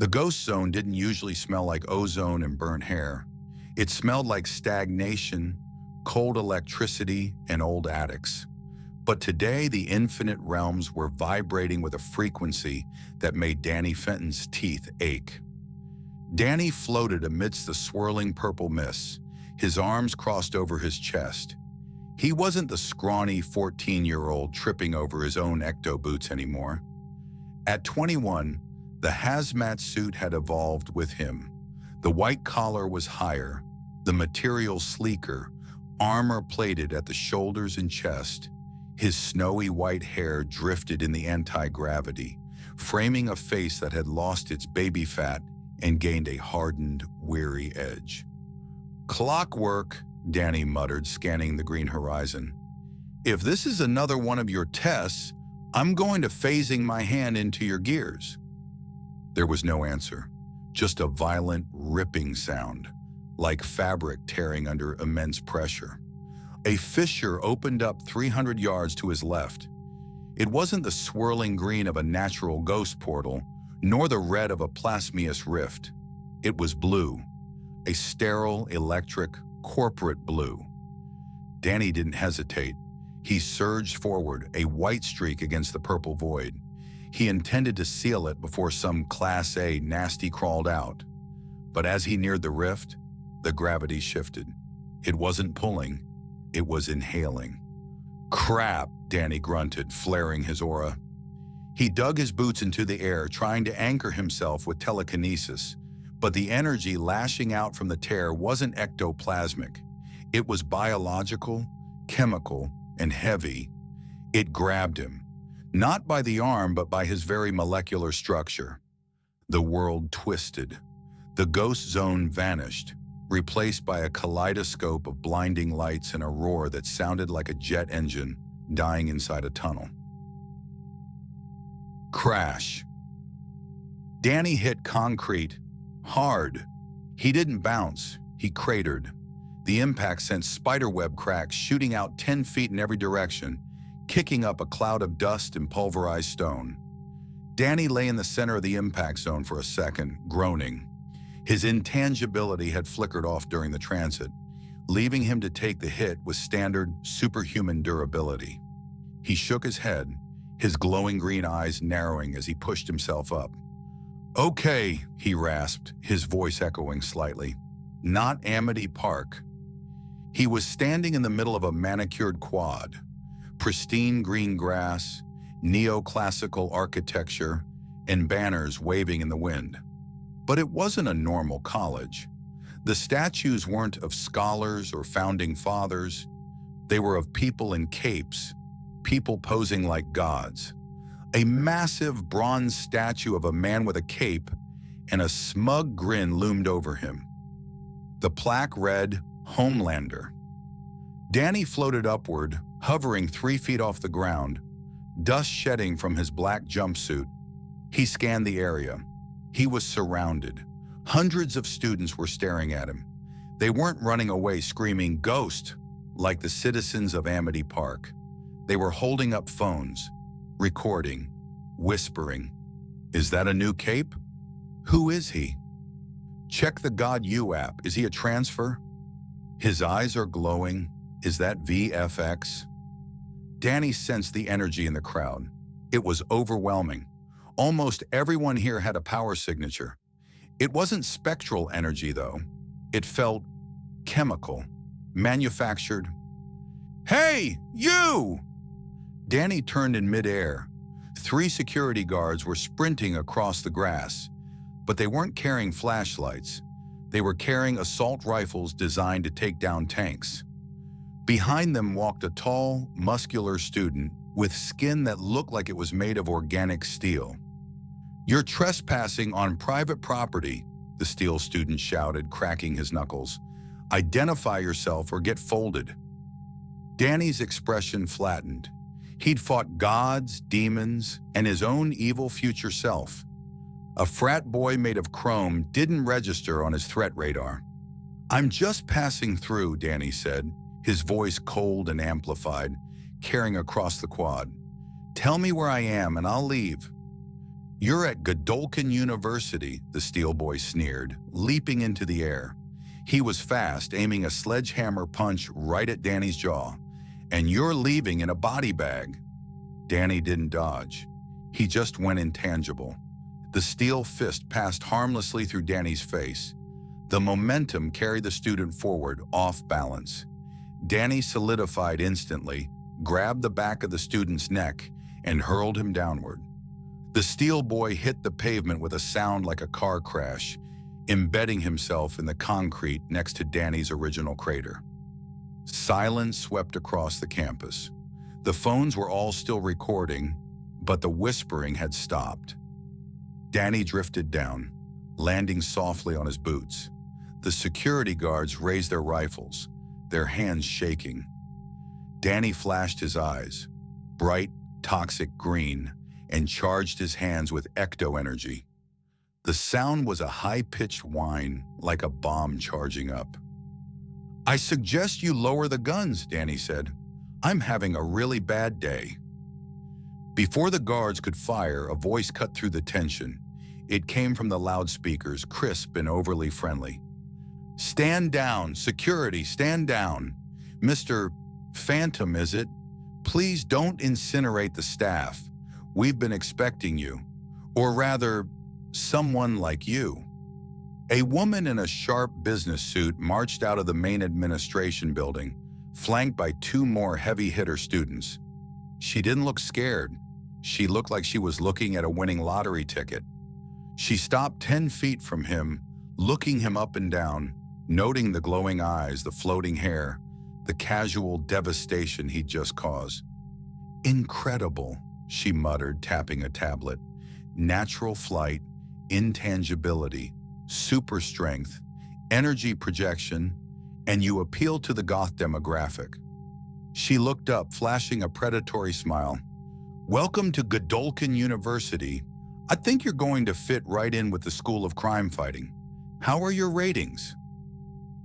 The ghost zone didn't usually smell like ozone and burnt hair. It smelled like stagnation, cold electricity, and old attics. But today, the infinite realms were vibrating with a frequency that made Danny Fenton's teeth ache. Danny floated amidst the swirling purple mists, his arms crossed over his chest. He wasn't the scrawny 14-year-old tripping over his own ecto boots anymore. At 21, the hazmat suit had evolved with him. The white collar was higher, the material sleeker, armor-plated at the shoulders and chest. His snowy white hair drifted in the anti-gravity, framing a face that had lost its baby fat and gained a hardened, weary edge. "Clockwork," Danny muttered, scanning the green horizon. "If this is another one of your tests, I'm going to phasing my hand into your gears." There was no answer, just a violent, ripping sound, like fabric tearing under immense pressure. A fissure opened up 300 yards to his left. It wasn't the swirling green of a natural ghost portal, nor the red of a plasmeous rift. It was blue, a sterile, electric, corporate blue. Danny didn't hesitate. He surged forward, a white streak against the purple void. He intended to seal it before some Class A nasty crawled out. But as he neared the rift, the gravity shifted. It wasn't pulling, it was inhaling. "Crap," Danny grunted, flaring his aura. He dug his boots into the air, trying to anchor himself with telekinesis, but the energy lashing out from the tear wasn't ectoplasmic. It was biological, chemical, and heavy. It grabbed him, not by the arm but by his very molecular structure. The world twisted. The ghost zone vanished, replaced by a kaleidoscope of blinding lights and a roar that sounded like a jet engine dying inside a tunnel. Crash. Danny hit concrete, hard. He didn't bounce, he cratered. The impact sent spiderweb cracks shooting out 10 feet in every direction, kicking up a cloud of dust and pulverized stone. Danny lay in the center of the impact zone for a second, groaning. His intangibility had flickered off during the transit, leaving him to take the hit with standard, superhuman durability. He shook his head, his glowing green eyes narrowing as he pushed himself up. "Okay," he rasped, his voice echoing slightly. "Not Amity Park." He was standing in the middle of a manicured quad. Pristine green grass, neoclassical architecture, and banners waving in the wind. But it wasn't a normal college. The statues weren't of scholars or founding fathers. They were of people in capes, people posing like gods. A massive bronze statue of a man with a cape and a smug grin loomed over him. The plaque read, "Homelander." Danny floated upward, hovering 3 feet off the ground, dust shedding from his black jumpsuit. He scanned the area. He was surrounded. Hundreds of students were staring at him. They weren't running away screaming, "Ghost!" like the citizens of Amity Park. They were holding up phones, recording, whispering. "Is that a new cape? Who is he? Check the God U app. Is he a transfer? His eyes are glowing. Is that VFX?" Danny sensed the energy in the crowd. It was overwhelming. Almost everyone here had a power signature. It wasn't spectral energy, though. It felt chemical, manufactured. "Hey, you!" Danny turned in midair. 3 security guards were sprinting across the grass, but they weren't carrying flashlights. They were carrying assault rifles designed to take down tanks. Behind them walked a tall, muscular student with skin that looked like it was made of organic steel. "You're trespassing on private property," the steel student shouted, cracking his knuckles. "Identify yourself or get folded." Danny's expression flattened. He'd fought gods, demons, and his own evil future self. A frat boy made of chrome didn't register on his threat radar. "I'm just passing through," Danny said, his voice cold and amplified, carrying across the quad. "Tell me where I am and I'll leave." You're at Godolphin University, the steel boy sneered, leaping into the air. He was fast, aiming a sledgehammer punch right at Danny's jaw. And you're leaving in a body bag. Danny didn't dodge. He just went intangible. The steel fist passed harmlessly through Danny's face. The momentum carried the student forward, off balance. Danny solidified instantly, grabbed the back of the student's neck, and hurled him downward. The steel boy hit the pavement with a sound like a car crash, embedding himself in the concrete next to Danny's original crater. Silence swept across the campus. The phones were all still recording, but the whispering had stopped. Danny drifted down, landing softly on his boots. The security guards raised their rifles, their hands shaking. Danny flashed his eyes, bright, toxic green, and charged his hands with ecto energy. The sound was a high-pitched whine, like a bomb charging up. "I suggest you lower the guns," Danny said. "I'm having a really bad day." Before the guards could fire, a voice cut through the tension. It came from the loudspeakers, crisp and overly friendly. "Stand down, security, stand down. Mr. Phantom, is it? Please don't incinerate the staff. We've been expecting you. Or rather, someone like you." A woman in a sharp business suit marched out of the main administration building, flanked by two more heavy-hitter students. She didn't look scared. She looked like she was looking at a winning lottery ticket. She stopped 10 feet from him, looking him up and down, noting the glowing eyes, the floating hair, the casual devastation he'd just caused. "Incredible," she muttered, tapping a tablet. "Natural flight, intangibility, super strength, energy projection, and you appeal to the goth demographic." She looked up, flashing a predatory smile. "Welcome to Godolphin University. I think you're going to fit right in with the School of Crime Fighting. How are your ratings?"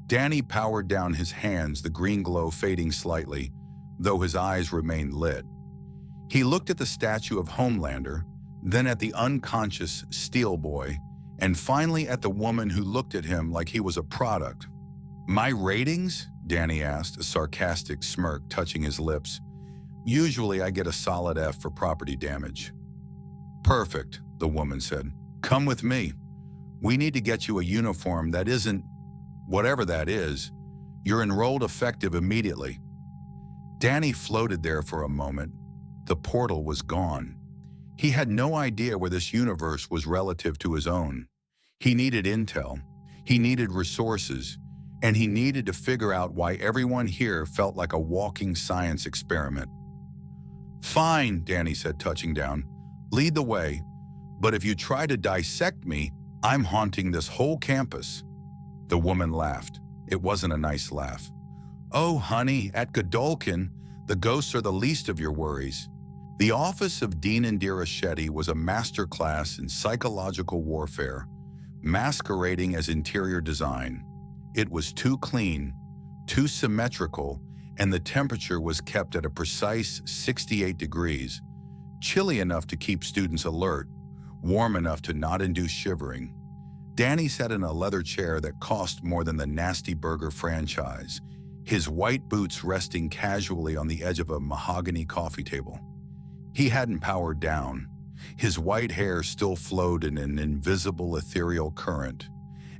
Danny powered down his hands, the green glow fading slightly, though his eyes remained lit. He looked at the statue of Homelander, then at the unconscious Steel Boy, and finally at the woman who looked at him like he was a product. "My ratings?" Danny asked, a sarcastic smirk touching his lips. "Usually I get a solid F for property damage." "Perfect," the woman said. "Come with me. We need to get you a uniform that isn't whatever that is. You're enrolled effective immediately." Danny floated there for a moment. The portal was gone. He had no idea where this universe was relative to his own. He needed intel, he needed resources, and he needed to figure out why everyone here felt like a walking science experiment. "Fine," Danny said, touching down. "Lead the way. But if you try to dissect me, I'm haunting this whole campus." The woman laughed. It wasn't a nice laugh. "Oh, honey, at Godolphin, the ghosts are the least of your worries." The office of Dean Indira Shetty was a masterclass in psychological warfare, masquerading as interior design. It was too clean, too symmetrical, and the temperature was kept at a precise 68 degrees, chilly enough to keep students alert, warm enough to not induce shivering. Danny sat in a leather chair that cost more than the Nasty Burger franchise, his white boots resting casually on the edge of a mahogany coffee table. He hadn't powered down. His white hair still flowed in an invisible ethereal current,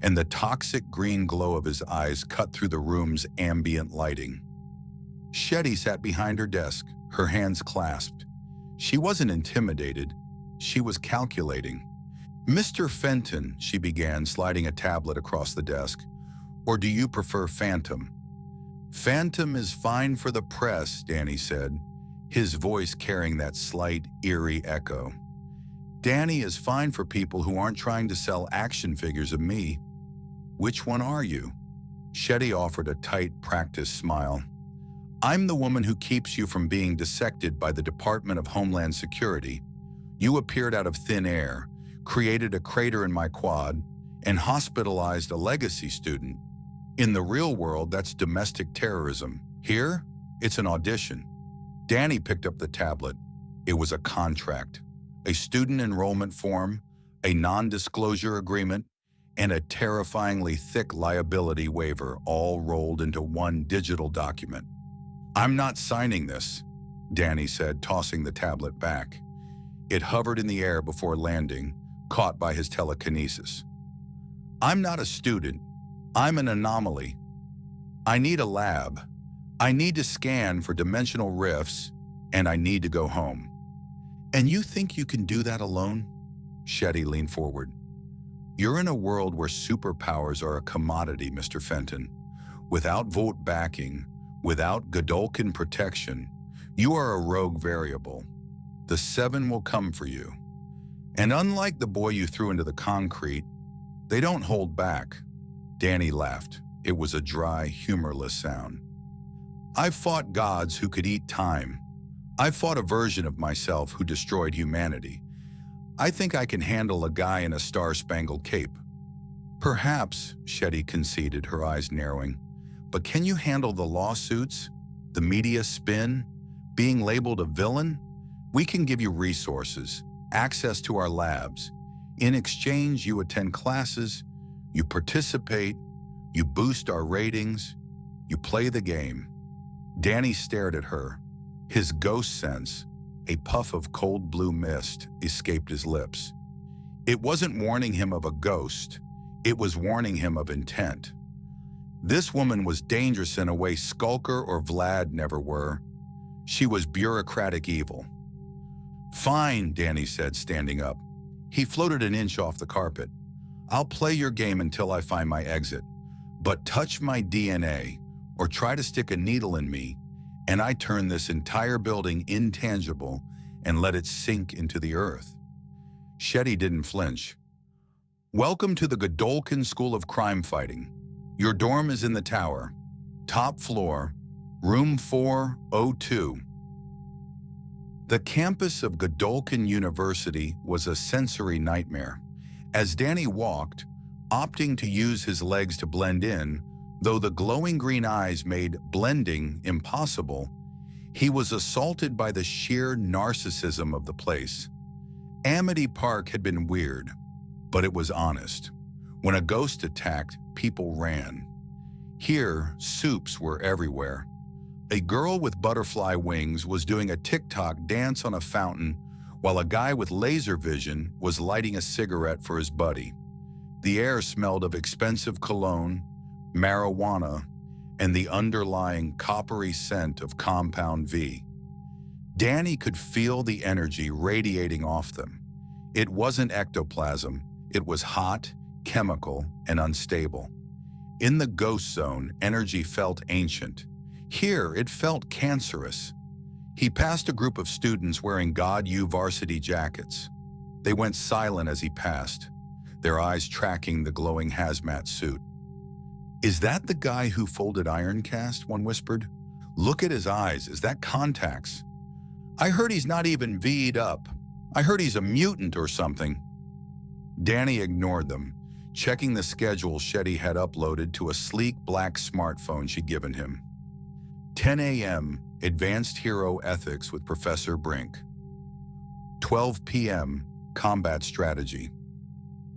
and the toxic green glow of his eyes cut through the room's ambient lighting. Shetty sat behind her desk, her hands clasped. She wasn't intimidated. She was calculating. "Mr. Fenton," she began, sliding a tablet across the desk. "Or do you prefer Phantom?" "Phantom is fine for the press," Danny said, his voice carrying that slight, eerie echo. "Danny is fine for people who aren't trying to sell action figures of me." "Which one are you?" Shetty offered a tight, practiced smile. "I'm the woman who keeps you from being dissected by the Department of Homeland Security. You appeared out of thin air, created a crater in my quad, and hospitalized a legacy student. In the real world, that's domestic terrorism. Here, it's an audition." Danny picked up the tablet. It was a contract, a student enrollment form, a non-disclosure agreement, and a terrifyingly thick liability waiver all rolled into one digital document. "I'm not signing this," Danny said, tossing the tablet back. It hovered in the air before landing, caught by his telekinesis. "I'm not a student. I'm an anomaly. I need a lab. I need to scan for dimensional rifts, and I need to go home." "And you think you can do that alone?" Shetty leaned forward. "You're in a world where superpowers are a commodity, Mr. Fenton. Without Vought backing, without Godolkin protection, you are a rogue variable. The Seven will come for you. And unlike the boy you threw into the concrete, they don't hold back." Danny laughed. It was a dry, humorless sound. "I've fought gods who could eat time. I've fought a version of myself who destroyed humanity. I think I can handle a guy in a star-spangled cape." "Perhaps," Shetty conceded, her eyes narrowing. "But can you handle the lawsuits? The media spin? Being labeled a villain? We can give you resources, access to our labs. In exchange, you attend classes, you participate, you boost our ratings, you play the game." Danny stared at her. His ghost sense, a puff of cold blue mist, escaped his lips. It wasn't warning him of a ghost, it was warning him of intent. This woman was dangerous in a way Skulker or Vlad never were. She was bureaucratic evil. "Fine," Danny said, standing up. He floated an inch off the carpet. "I'll play your game until I find my exit. But touch my DNA, or try to stick a needle in me, and I turn this entire building intangible and let it sink into the earth." Shetty didn't flinch. "Welcome to the Godolkin School of Crime Fighting. Your dorm is in the tower. Top floor, room 402. The campus of Godolkin University was a sensory nightmare. As Danny walked, opting to use his legs to blend in, though the glowing green eyes made blending impossible, he was assaulted by the sheer narcissism of the place. Amity Park had been weird, but it was honest. When a ghost attacked, people ran. Here, Supes were everywhere. A girl with butterfly wings was doing a TikTok dance on a fountain, while a guy with laser vision was lighting a cigarette for his buddy. The air smelled of expensive cologne, marijuana, and the underlying coppery scent of Compound V. Danny could feel the energy radiating off them. It wasn't ectoplasm, it was hot, chemical, and unstable. In the ghost zone, energy felt ancient. Here, it felt cancerous. He passed a group of students wearing God U varsity jackets. They went silent as he passed, their eyes tracking the glowing hazmat suit. "Is that the guy who folded Ironcast?" one whispered. "Look at his eyes, is that contacts? I heard he's not even V'd up. I heard he's a mutant or something." Danny ignored them, checking the schedule Shetty had uploaded to a sleek black smartphone she'd given him. 10 a.m., Advanced Hero Ethics with Professor Brink. 12 p.m., Combat Strategy.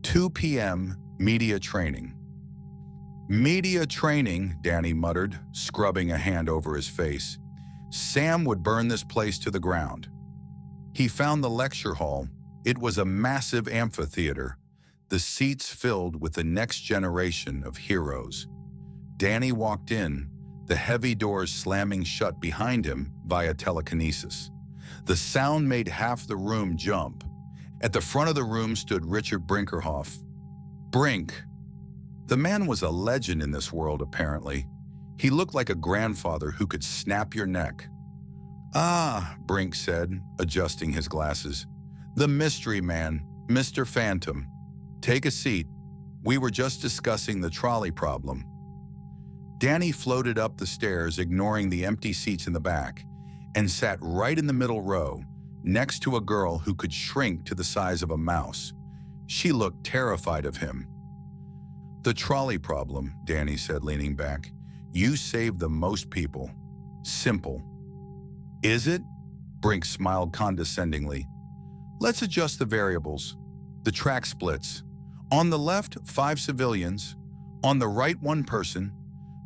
2 p.m., Media Training. "Media training," Danny muttered, scrubbing a hand over his face. "Sam would burn this place to the ground." He found the lecture hall. It was a massive amphitheater, the seats filled with the next generation of heroes. Danny walked in, the heavy doors slamming shut behind him via telekinesis. The sound made half the room jump. At the front of the room stood Richard Brinkerhoff. Brink. The man was a legend in this world, apparently. He looked like a grandfather who could snap your neck. "Ah," Brink said, adjusting his glasses. "The mystery man, Mr. Phantom. Take a seat. We were just discussing the trolley problem." Danny floated up the stairs, ignoring the empty seats in the back, and sat right in the middle row, next to a girl who could shrink to the size of a mouse. She looked terrified of him. "The trolley problem," Danny said, leaning back. "You saved the most people. Simple." "Is it?" Brink smiled condescendingly. Let's adjust the variables. The track splits. On the left, 5 civilians. On the right, 1 person.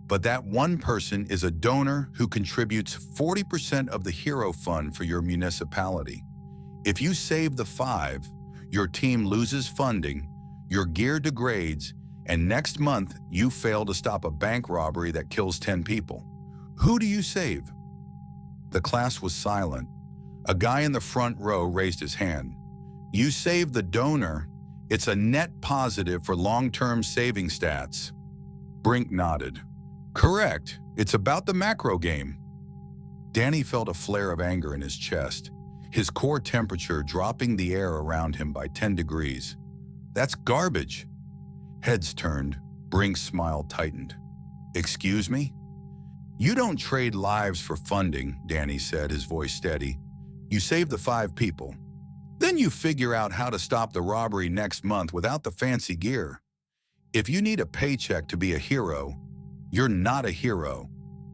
But that 1 person is a donor who contributes 40% of the hero fund for your municipality. If you save the 5, your team loses funding, your gear degrades, and next month you fail to stop a bank robbery that kills 10 people. Who do you save? The class was silent. A guy in the front row raised his hand. You save the donor. It's a net positive for long-term saving stats. Brink nodded. Correct. It's about the macro game. Danny felt a flare of anger in his chest, his core temperature dropping the air around him by 10 degrees. That's garbage. Heads turned. Brink's smile tightened. Excuse me? You don't trade lives for funding, Danny said, his voice steady. You save the 5 people. Then you figure out how to stop the robbery next month without the fancy gear. If you need a paycheck to be a hero, you're not a hero.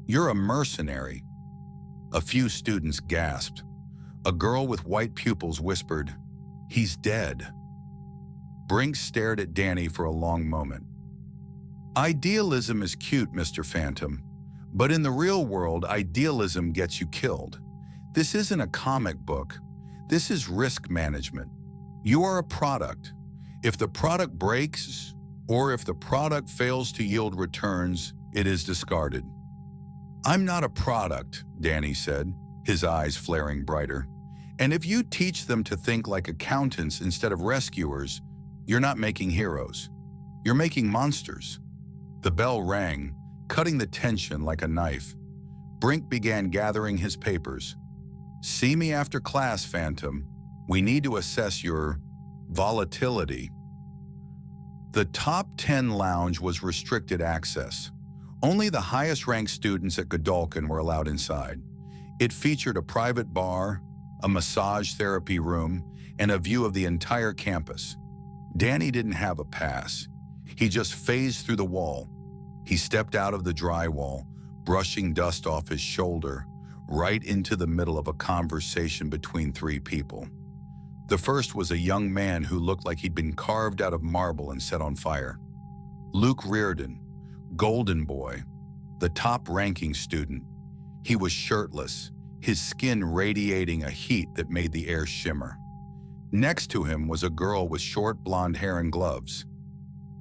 You're a mercenary. A few students gasped. A girl with white pupils whispered, "He's dead." Brink stared at Danny for a long moment. Idealism is cute, Mr. Phantom, but in the real world, idealism gets you killed. This isn't a comic book. This is risk management. You are a product. If the product breaks, or if the product fails to yield returns, it is discarded. I'm not a product, Danny said, his eyes flaring brighter. And if you teach them to think like accountants instead of rescuers, you're not making heroes. You're making monsters. The bell rang, cutting the tension like a knife. Brink began gathering his papers. See me after class, Phantom. We need to assess your volatility. The top 10 lounge was restricted access. Only the highest-ranked students at Godolphin were allowed inside. It featured a private bar, a massage therapy room, and a view of the entire campus. Danny didn't have a pass. He just phased through the wall. He stepped out of the drywall, brushing dust off his shoulder, right into the middle of a conversation between 3 people. The first was a young man who looked like he'd been carved out of marble and set on fire. Luke Reardon, Golden Boy, the top-ranking student. He was shirtless, his skin radiating a heat that made the air shimmer. Next to him was a girl with short blonde hair and gloves,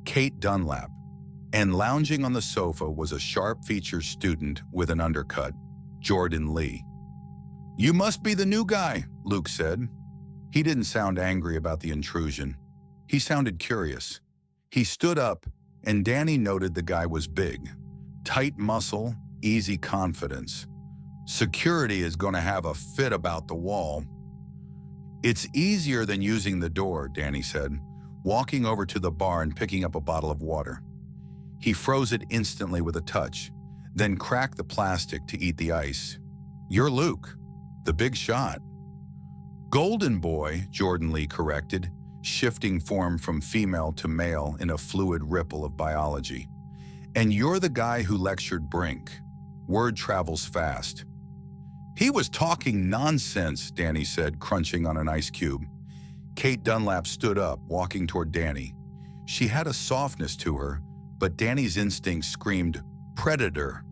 Kate Dunlap, and lounging on the sofa was a sharp-featured student with an undercut, Jordan Lee. You must be the new guy, Luke said. He didn't sound angry about the intrusion. He sounded curious. He stood up, and Danny noted the guy was big. Tight muscle, easy confidence. Security is going to have a fit about the wall. It's easier than using the door, Danny said, walking over to the bar and picking up a bottle of water. He froze it instantly with a touch, then cracked the plastic to eat the ice. You're Luke, the big shot. Golden Boy, Jordan Lee corrected, shifting form from female to male in a fluid ripple of biology. And you're the guy who lectured Brink. Word travels fast. He was talking nonsense, Danny said, crunching on an ice cube. Kate Dunlap stood up, walking toward Danny. She had a softness to her, but Danny's instinct screamed, "Predator."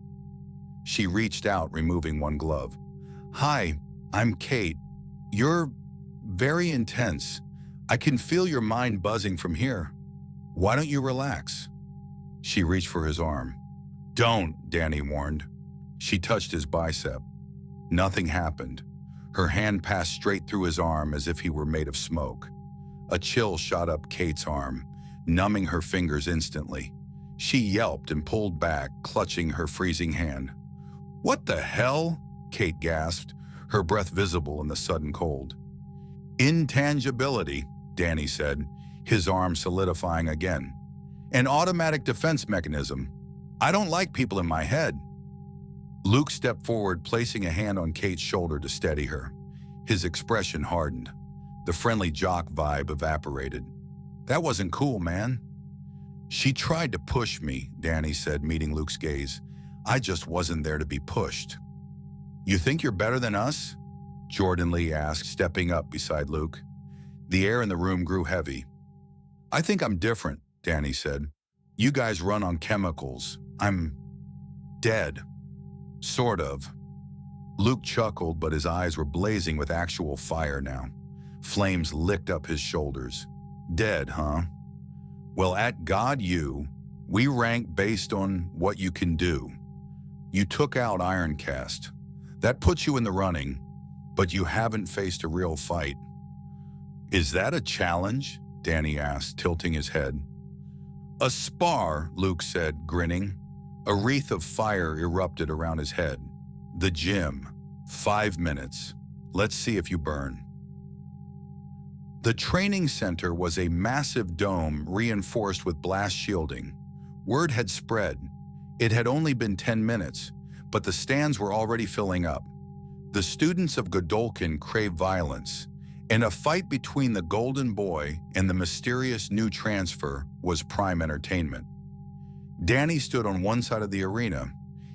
She reached out, removing one glove. Hi, I'm Kate. You're very intense. I can feel your mind buzzing from here. Why don't you relax? She reached for his arm. Don't, Danny warned. She touched his bicep. Nothing happened. Her hand passed straight through his arm as if he were made of smoke. A chill shot up Kate's arm, numbing her fingers instantly. She yelped and pulled back, clutching her freezing hand. What the hell? Kate gasped, her breath visible in the sudden cold. Intangibility, Danny said, his arm solidifying again. An automatic defense mechanism. I don't like people in my head. Luke stepped forward, placing a hand on Kate's shoulder to steady her. His expression hardened. The friendly jock vibe evaporated. That wasn't cool, man. She tried to push me, Danny said, meeting Luke's gaze. I just wasn't there to be pushed. You think you're better than us? Jordan Lee asked, stepping up beside Luke. The air in the room grew heavy. "I think I'm different," Danny said. "You guys run on chemicals. I'm dead. Sort of." Luke chuckled, but his eyes were blazing with actual fire now. Flames licked up his shoulders. "Dead, huh? Well, at God we rank based on what you can do. You took out Ironcast. That puts you in the running, but you haven't faced a real fight." "Is that a challenge?" Danny asked, tilting his head. "A spar," Luke said, grinning. A wreath of fire erupted around his head. "The gym. 5 minutes. Let's see if you burn." The training center was a massive dome reinforced with blast shielding. Word had spread. It had only been 10 minutes, but the stands were already filling up. The students of Godolkin craved violence, and a fight between the Golden Boy and the mysterious new transfer was prime entertainment. Danny stood on one side of the arena.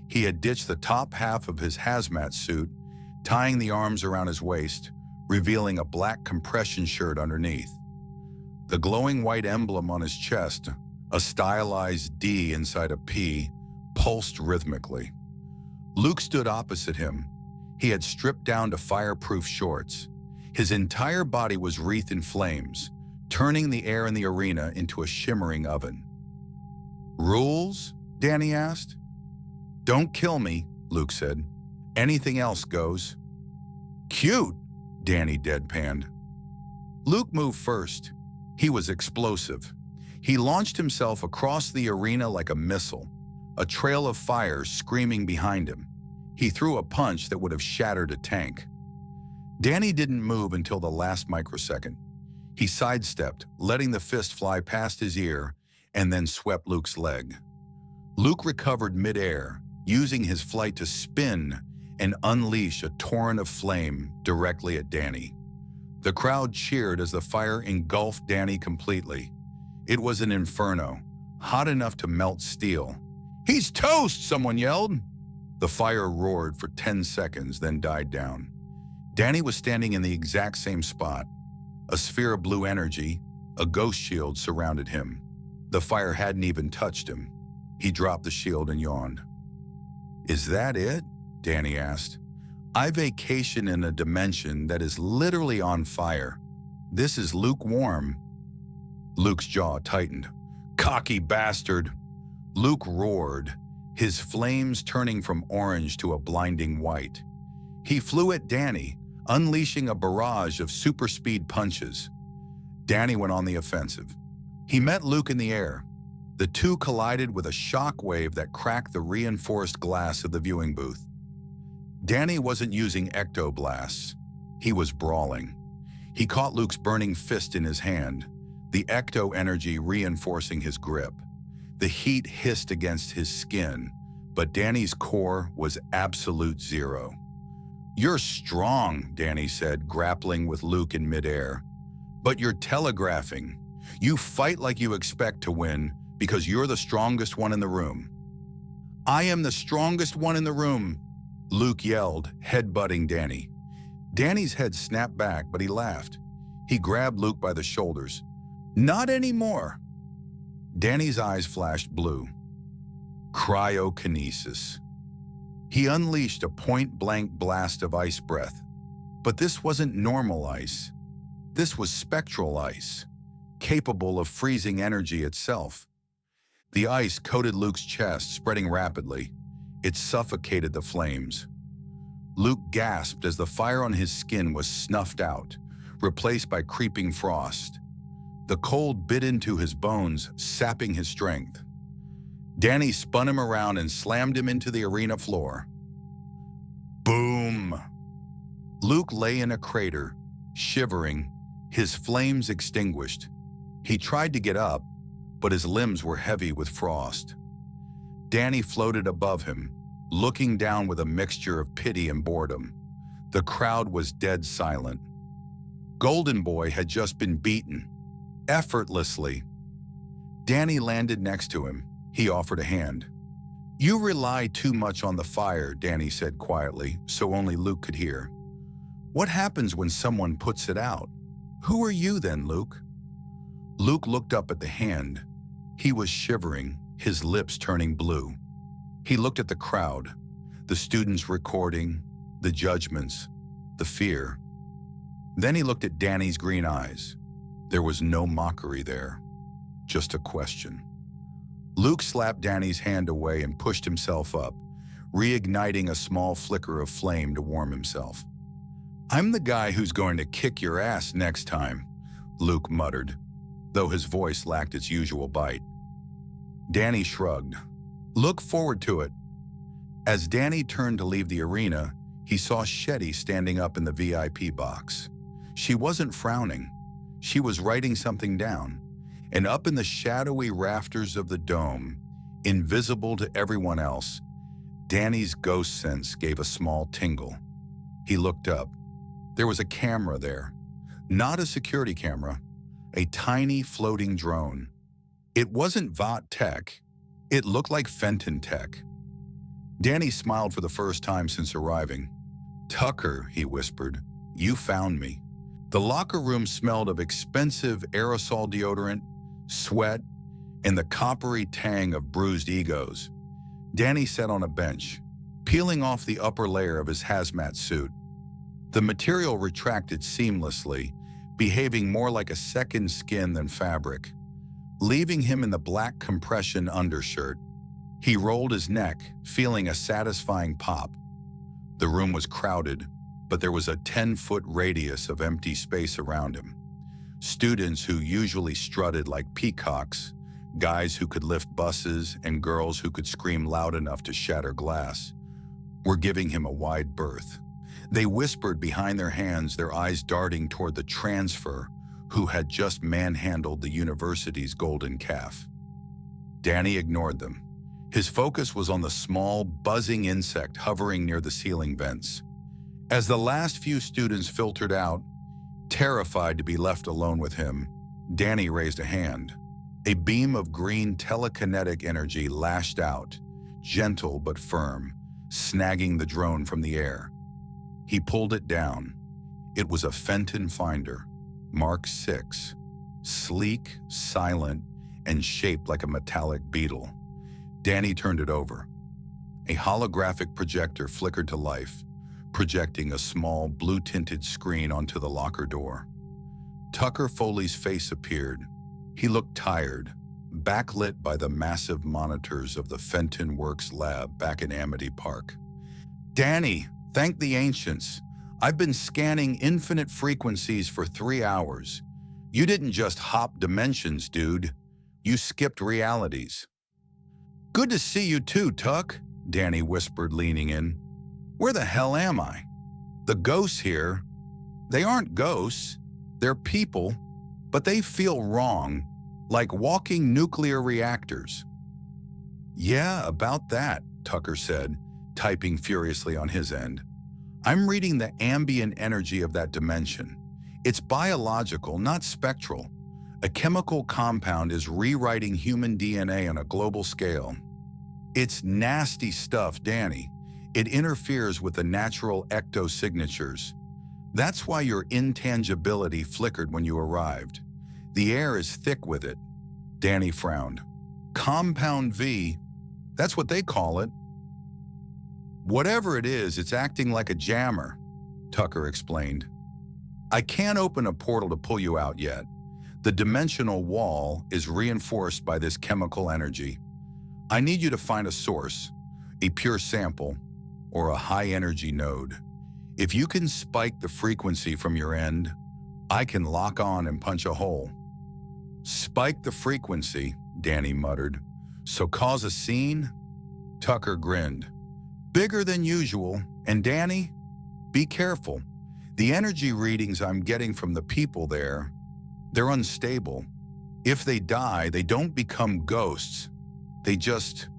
He had ditched the top half of his hazmat suit, tying the arms around his waist, revealing a black compression shirt underneath. The glowing white emblem on his chest, a stylized D inside a P, pulsed rhythmically. Luke stood opposite him. He had stripped down to fireproof shorts. His entire body was wreathed in flames, turning the air in the arena into a shimmering oven. "Rules?" Danny asked. "Don't kill me," Luke said. "Anything else goes." "Cute," Danny deadpanned. Luke moved first. He was explosive. He launched himself across the arena like a missile, a trail of fire screaming behind him. He threw a punch that would have shattered a tank. Danny didn't move until the last microsecond. He sidestepped, letting the fist fly past his ear, and then swept Luke's leg. Luke recovered midair, using his flight to spin and unleash a torrent of flame directly at Danny. The crowd cheered as the fire engulfed Danny completely. It was an inferno, hot enough to melt steel. "He's toast!" someone yelled. The fire roared for 10 seconds, then died down. Danny was standing in the exact same spot. A sphere of blue energy, a ghost shield surrounded him. The fire hadn't even touched him. He dropped the shield and yawned. "Is that it?" Danny asked. "I vacation in a dimension that is literally on fire. This is lukewarm." Luke's jaw tightened. "Cocky bastard!" Luke roared, his flames turning from orange to a blinding white. He flew at Danny, unleashing a barrage of super-speed punches. Danny went on the offensive. He met Luke in the air. The two collided with a shock wave that cracked the reinforced glass of the viewing booth. Danny wasn't using ectoblasts. He was brawling. He caught Luke's burning fist in his hand, the ecto energy reinforcing his grip. The heat hissed against his skin, but Danny's core was absolute zero. "You're strong," Danny said, grappling with Luke in midair. "But you're telegraphing. You fight like you expect to win because you're the strongest one in the room." "I am the strongest one in the room," Luke yelled, headbutting Danny. Danny's head snapped back, but he laughed. He grabbed Luke by the shoulders. "Not anymore." Danny's eyes flashed blue. Cryokinesis. He unleashed a point-blank blast of ice breath. But this wasn't normal ice. This was spectral ice, capable of freezing energy itself. The ice coated Luke's chest, spreading rapidly. It suffocated the flames. Luke gasped as the fire on his skin was snuffed out, replaced by creeping frost. The cold bit into his bones, sapping his strength. Danny spun him around and slammed him into the arena floor. Boom! Luke lay in a crater, shivering, his flames extinguished. He tried to get up, but his limbs were heavy with frost. Danny floated above him, looking down with a mixture of pity and boredom. The crowd was dead silent. Golden Boy had just been beaten, effortlessly. Danny landed next to him. He offered a hand. "You rely too much on the fire," Danny said quietly, so only Luke could hear. "What happens when someone puts it out? "Who are you then, Luke?" Luke looked up at the hand. He was shivering, his lips turning blue. He looked at the crowd, the students recording, the judgments, the fear. Then he looked at Danny's green eyes. There was no mockery there, just a question. Luke slapped Danny's hand away and pushed himself up, reigniting a small flicker of flame to warm himself. "I'm the guy who's going to kick your ass next time," Luke muttered, though his voice lacked its usual bite. Danny shrugged. "Look forward to it." As Danny turned to leave the arena, he saw Shetty standing up in the VIP box. She wasn't frowning. She was writing something down, and up in the shadowy rafters of the dome, invisible to everyone else, Danny's ghost sense gave a small tingle. He looked up. There was a camera there. Not a security camera, a tiny floating drone. It wasn't Vought tech. It looked like Fenton tech. Danny smiled for the first time since arriving. "Tucker," he whispered, "you found me." The locker room smelled of expensive aerosol deodorant, sweat, and the coppery tang of bruised egos. Danny sat on a bench, peeling off the upper layer of his hazmat suit. The material retracted seamlessly, behaving more like a second skin than fabric, leaving him in the black compression undershirt. He rolled his neck, feeling a satisfying pop. The room was crowded, but there was a 10-foot radius of empty space around him. Students who usually strutted like peacocks, guys who could lift buses, and girls who could scream loud enough to shatter glass, were giving him a wide berth. They whispered behind their hands, their eyes darting toward the transfer who had just manhandled the university's golden calf. Danny ignored them. His focus was on the small, buzzing insect hovering near the ceiling vents. As the last few students filtered out, terrified to be left alone with him, Danny raised a hand. A beam of green telekinetic energy lashed out, gentle but firm, snagging the drone from the air. He pulled it down. It was a Fenton Finder, Mark 6, sleek, silent, and shaped like a metallic beetle. Danny turned it over. A holographic projector flickered to life, projecting a small, blue-tinted screen onto the locker door. Tucker Foley's face appeared. He looked tired, backlit by the massive monitors of the Fenton Works lab back in Amity Park. "Danny, thank the ancients. I've been scanning infinite frequencies for 3 hours. You didn't just hop dimensions, dude. You skipped realities." "Good to see you too, Tuck," Danny whispered, leaning in. "Where the hell am I? The ghosts here, they aren't ghosts. They're people, but they feel wrong, like walking nuclear reactors." "Yeah, about that," Tucker said, typing furiously on his end. "I'm reading the ambient energy of that dimension. It's biological, not spectral. A chemical compound is rewriting human DNA on a global scale. It's nasty stuff, Danny. It interferes with the natural ectosignatures. That's why your intangibility flickered when you arrived. The air is thick with it." Danny frowned. "Compound V, that's what they call it." "Whatever it is, it's acting like a jammer," Tucker explained. "I can't open a portal to pull you out yet. The dimensional wall is reinforced by this chemical energy. I need you to find a source, a pure sample, or a high-energy node. If you can spike the frequency from your end, I can lock on and punch a hole." "Spike the frequency," Danny muttered. "So cause a scene?" Tucker grinned. "Bigger than usual, and Danny, be careful. The energy readings I'm getting from the people there, they're unstable. If they die, they don't become ghosts. They just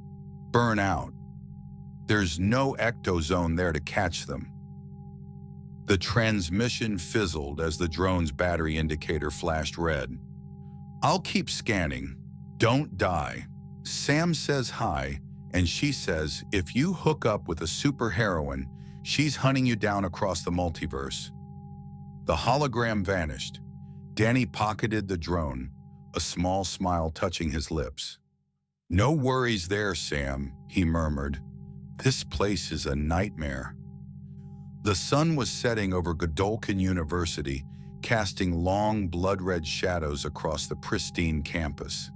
burn out. There's no ectozone there to catch them." The transmission fizzled as the drone's battery indicator flashed red. "I'll keep scanning. Don't die. Sam says hi, and she says if you hook up with a superheroine, she's hunting you down across the multiverse." The hologram vanished. Danny pocketed the drone, a small smile touching his lips. "No worries there, Sam," he murmured. "This place is a nightmare." The sun was setting over Godolphin University, casting long, blood-red shadows across the pristine campus.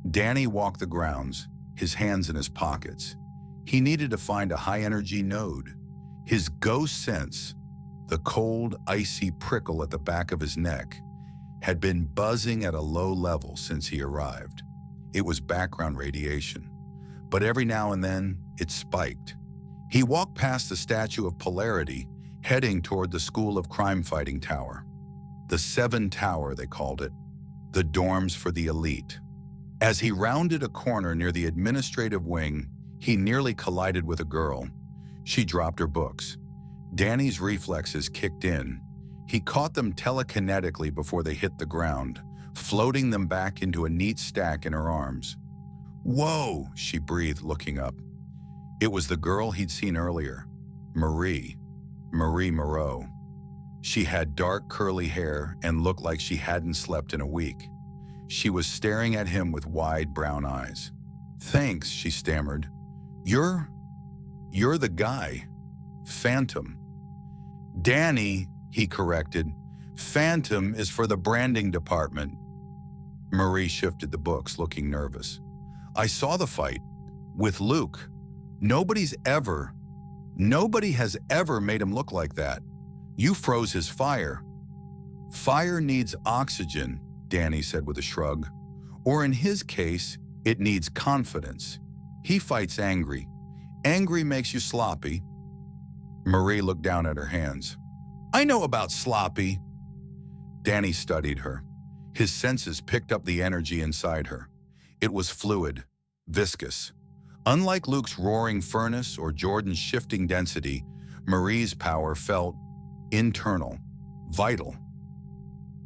Danny walked the grounds, his hands in his pockets. He needed to find a high-energy node. His ghost sense, the cold, icy prickle at the back of his neck, had been buzzing at a low level since he arrived. It was background radiation, but every now and then it spiked. He walked past the Statue of Polarity, heading toward the School of Crime Fighting Tower. The Seven Tower, they called it, the dorms for the elite. As he rounded a corner near the administrative wing, he nearly collided with a girl. She dropped her books. Danny's reflexes kicked in. He caught them telekinetically before they hit the ground, floating them back into a neat stack in her arms. "Whoa," she breathed, looking up. It was the girl he'd seen earlier, Marie Moreau. She had dark curly hair and looked like she hadn't slept in a week. She was staring at him with wide brown eyes. "Thanks," she stammered. You're the guy. Phantom." "Danny," he corrected. "Phantom is for the branding department." Marie shifted the books, looking nervous. "I saw the fight. With Luke. Nobody has ever made him look like that. You froze his fire." "Fire needs oxygen," Danny said with a shrug. "Or in his case, it needs confidence. He fights angry. Angry makes you sloppy." Marie looked down at her hands. "I know about sloppy." Danny studied her. His senses picked up the energy inside her. It was fluid, viscous. Unlike Luke's roaring furnace or Jordan's shifting density, Marie's power felt internal, vital.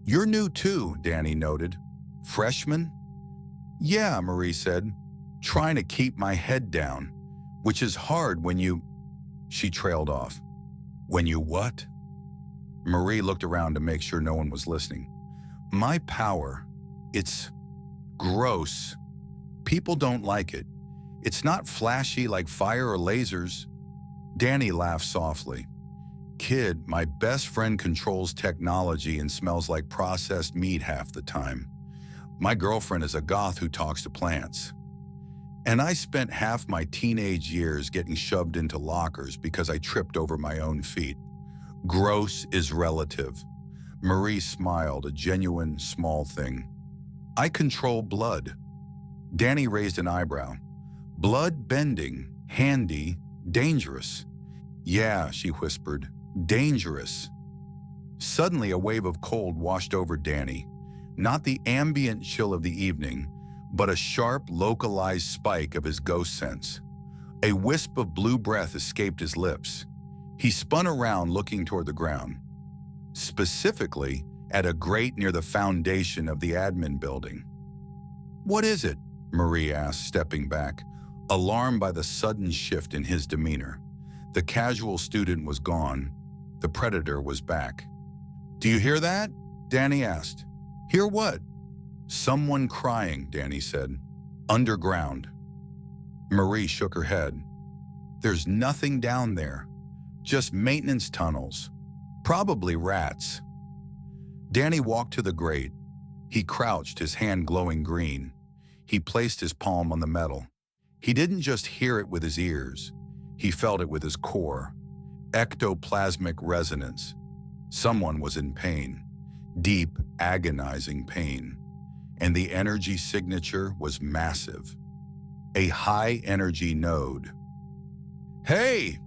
"You're new too," Danny noted. "Freshman?" "Yeah," Marie said, "trying to keep my head down, which is hard when you—" She trailed off. "When you what?" Marie looked around to make sure no one was listening. "My power, it's gross. People don't like it. It's not flashy like fire or lasers." Danny laughed softly. "Kid, my best friend controls technology and smells like processed meat half the time. My girlfriend is a goth who talks to plants. And I spent half my teenage years getting shoved into lockers because I tripped over my own feet. Gross is relative." Marie smiled, a genuine, small thing. "I control blood." Danny raised an eyebrow. "Blood bending, handy, dangerous." "Yeah," she whispered, "dangerous." Suddenly, a wave of cold washed over Danny. Not the ambient chill of the evening, but a sharp, localized spike of his ghost sense. A wisp of blue breath escaped his lips. He spun around, looking toward the ground. Specifically, at a grate near the foundation of the admin building. "What is it?" Marie asked, stepping back, alarmed by the sudden shift in his demeanor. The casual student was gone. The predator was back. "Do you hear that?" Danny asked. "Hear what?" "Someone crying," Danny said. "Underground." Marie shook her head. "There's nothing down there. Just maintenance tunnels. Probably rats." Danny walked to the grate. He crouched, his hand glowing green. He placed his palm on the metal. He didn't just hear it with his ears. He felt it with his core. Ectoplasmic resonance. Someone was in pain. Deep, agonizing pain. And the energy signature was massive. A high-energy node. "Hey!"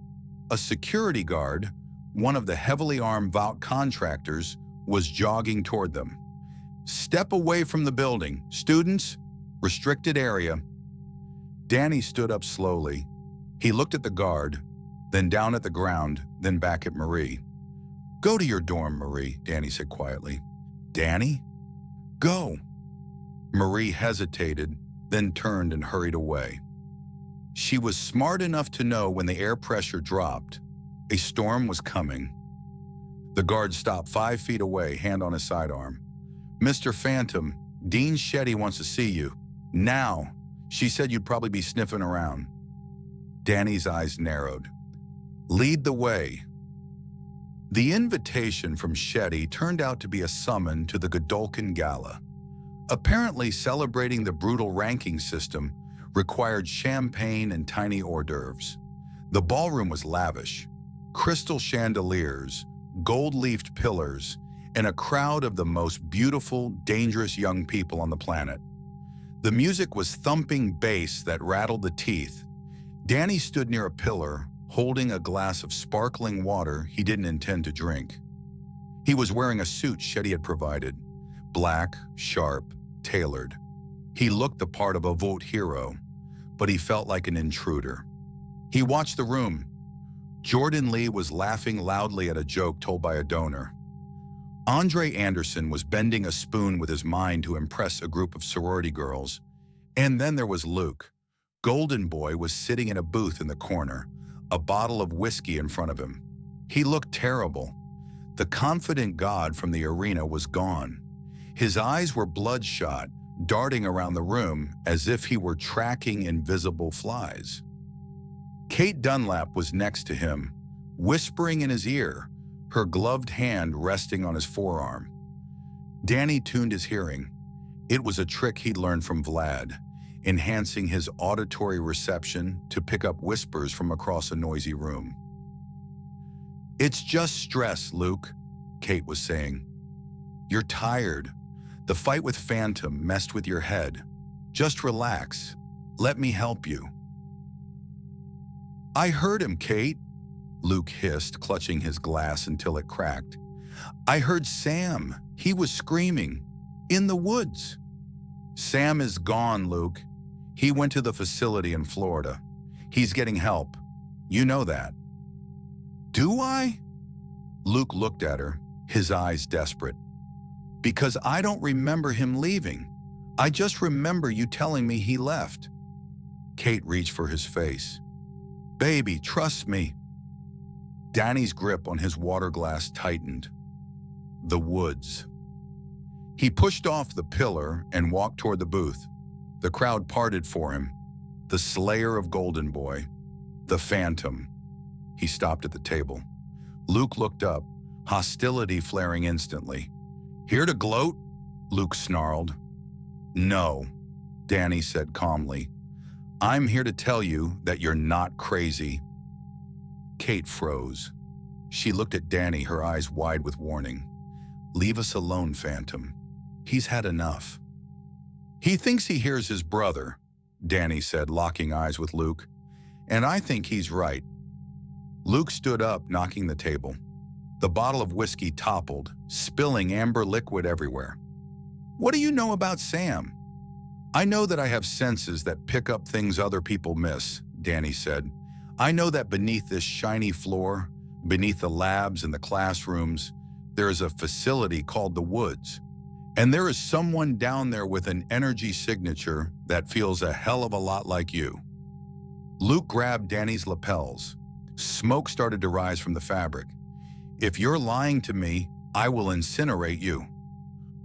A security guard, one of the heavily armed Vought contractors, was jogging toward them. "Step away from the building. Students, restricted area." Danny stood up slowly. He looked at the guard, then down at the ground, then back at Marie. "Go to your dorm, Marie," Danny said quietly. "Danny? Go." Marie hesitated, then turned and hurried away. She was smart enough to know when the air pressure dropped, a storm was coming. The guard stopped 5 feet away, hand on his sidearm. Mr. Phantom, Dean Shetty wants to see you. Now. She said you'd probably be sniffing around. Danny's eyes narrowed. Lead the way. The invitation from Shetty turned out to be a summon to the Godolphin Gala. Apparently celebrating the brutal ranking system required champagne and tiny hors d'oeuvres. The ballroom was lavish. Crystal chandeliers, gold-leafed pillars, and a crowd of the most beautiful, dangerous young people on the planet. The music was thumping bass that rattled the teeth. Danny stood near a pillar, holding a glass of sparkling water he didn't intend to drink. He was wearing a suit Shetty had provided, black, sharp, tailored. He looked the part of a Vought hero, but he felt like an intruder. He watched the room. Jordan Lee was laughing loudly at a joke told by a donor. Andre Anderson was bending a spoon with his mind to impress a group of sorority girls. And then there was Luke. Golden Boy was sitting in a booth in the corner, a bottle of whiskey in front of him. He looked terrible. The confident god from the arena was gone. His eyes were bloodshot, darting around the room as if he were tracking invisible flies. Kate Dunlap was next to him, whispering in his ear, her gloved hand resting on his forearm. Danny tuned his hearing. It was a trick he'd learned from Vlad, enhancing his auditory reception to pick up whispers from across a noisy room. It's just stress, Luke, Kate was saying. You're tired. The fight with Phantom messed with your head. Just relax. Let me help you. I heard him, Kate, Luke hissed, clutching his glass until it cracked. I heard Sam. He was screaming. In the woods. Sam is gone, Luke. He went to the facility in Florida. He's getting help. You know that. Do I? Luke looked at her, his eyes desperate. Because I don't remember him leaving. I just remember you telling me he left. Kate reached for his face. Baby, trust me. Danny's grip on his water glass tightened. The woods. He pushed off the pillar and walked toward the booth. The crowd parted for him. The slayer of Golden Boy. The Phantom. He stopped at the table. Luke looked up, hostility flaring instantly. Here to gloat? Luke snarled. No, Danny said calmly. I'm here to tell you that you're not crazy. Kate froze. She looked at Danny, her eyes wide with warning. Leave us alone, Phantom. He's had enough. He thinks he hears his brother, Danny said, locking eyes with Luke. And I think he's right. Luke stood up, knocking the table. The bottle of whiskey toppled, spilling amber liquid everywhere. What do you know about Sam? I know that I have senses that pick up things other people miss, Danny said. I know that beneath this shiny floor, beneath the labs and the classrooms, there is a facility called the Woods. And there is someone down there with an energy signature that feels a hell of a lot like you. Luke grabbed Danny's lapels. Smoke started to rise from the fabric. If you're lying to me, I will incinerate you.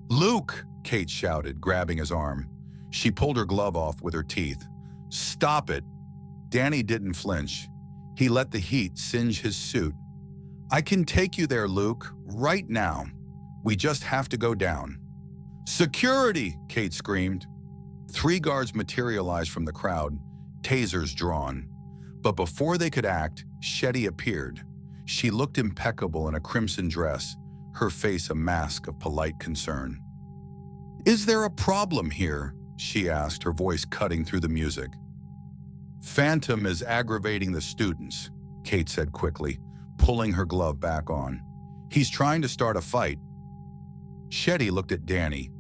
Luke, Kate shouted, grabbing his arm. She pulled her glove off with her teeth. Stop it. Danny didn't flinch. He let the heat singe his suit. I can take you there, Luke, right now. We just have to go down. Security, Kate screamed. 3 guards materialized from the crowd, tasers drawn. But before they could act, Shetty appeared. She looked impeccable in a crimson dress, her face a mask of polite concern. Is there a problem here? She asked, her voice cutting through the music. Phantom is aggravating the students, Kate said quickly, pulling her glove back on. He's trying to start a fight. Shetty looked at Danny.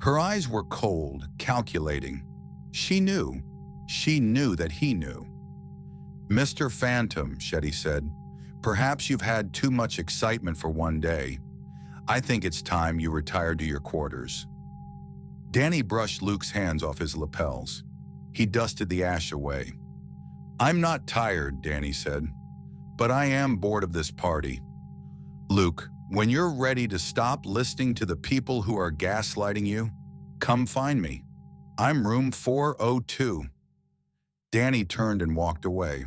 Her eyes were cold, calculating. She knew. She knew that he knew. Mr. Phantom, Shetty said, perhaps you've had too much excitement for one day. I think it's time you retired to your quarters. Danny brushed Luke's hands off his lapels. He dusted the ash away. I'm not tired, Danny said, but I am bored of this party. Luke, When you're ready to stop listening to the people who are gaslighting you, come find me. I'm room 402. Danny turned and walked away.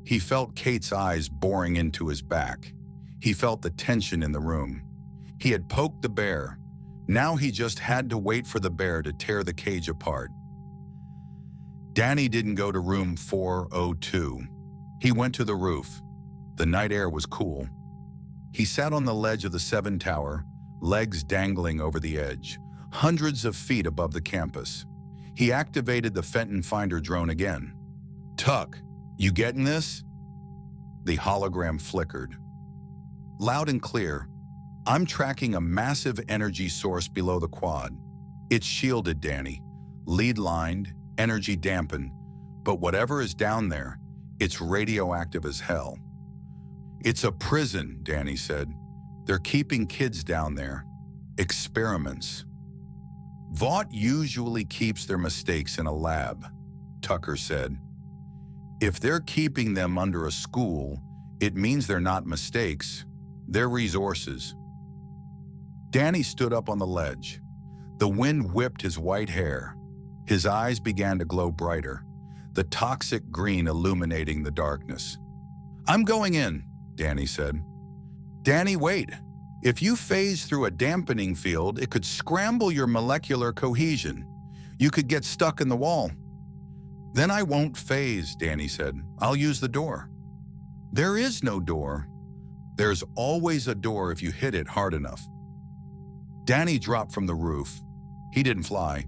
He felt Kate's eyes boring into his back. He felt the tension in the room. He had poked the bear. Now he just had to wait for the bear to tear the cage apart. Danny didn't go to room 402. He went to the roof. The night air was cool. He sat on the ledge of the 7 tower, legs dangling over the edge, hundreds of feet above the campus. He activated the Fenton Finder drone again. "Tuck, you getting this?" The hologram flickered. "Loud and clear. I'm tracking a massive energy source below the quad. It's shielded, Danny. Lead-lined, energy dampened. But whatever is down there, it's radioactive as hell." "It's a prison," Danny said. "They're keeping kids down there. Experiments." "Vought usually keeps their mistakes in a lab," Tucker said. "If they're keeping them under a school, it means they're not mistakes. They're resources." Danny stood up on the ledge. The wind whipped his white hair. His eyes began to glow brighter, the toxic green illuminating the darkness. "I'm going in," Danny said. "Danny, wait. If you phase through a dampening field, it could scramble your molecular cohesion. You could get stuck in the wall." "Then I won't phase," Danny said. "I'll use the door." "There is no door." "There's always a door if you hit it hard enough." Danny dropped from the roof. He didn't fly.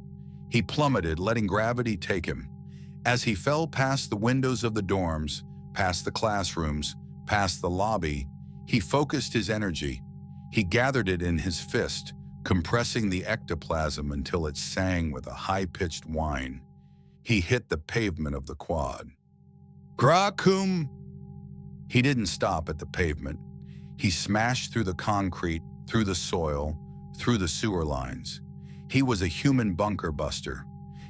He plummeted, letting gravity take him. As he fell past the windows of the dorms, past the classrooms, past the lobby, he focused his energy. He gathered it in his fist, compressing the ectoplasm until it sang with a high-pitched whine. He hit the pavement of the quad. "Grakum!" He didn't stop at the pavement. He smashed through the concrete, through the soil, through the sewer lines. He was a human bunker buster.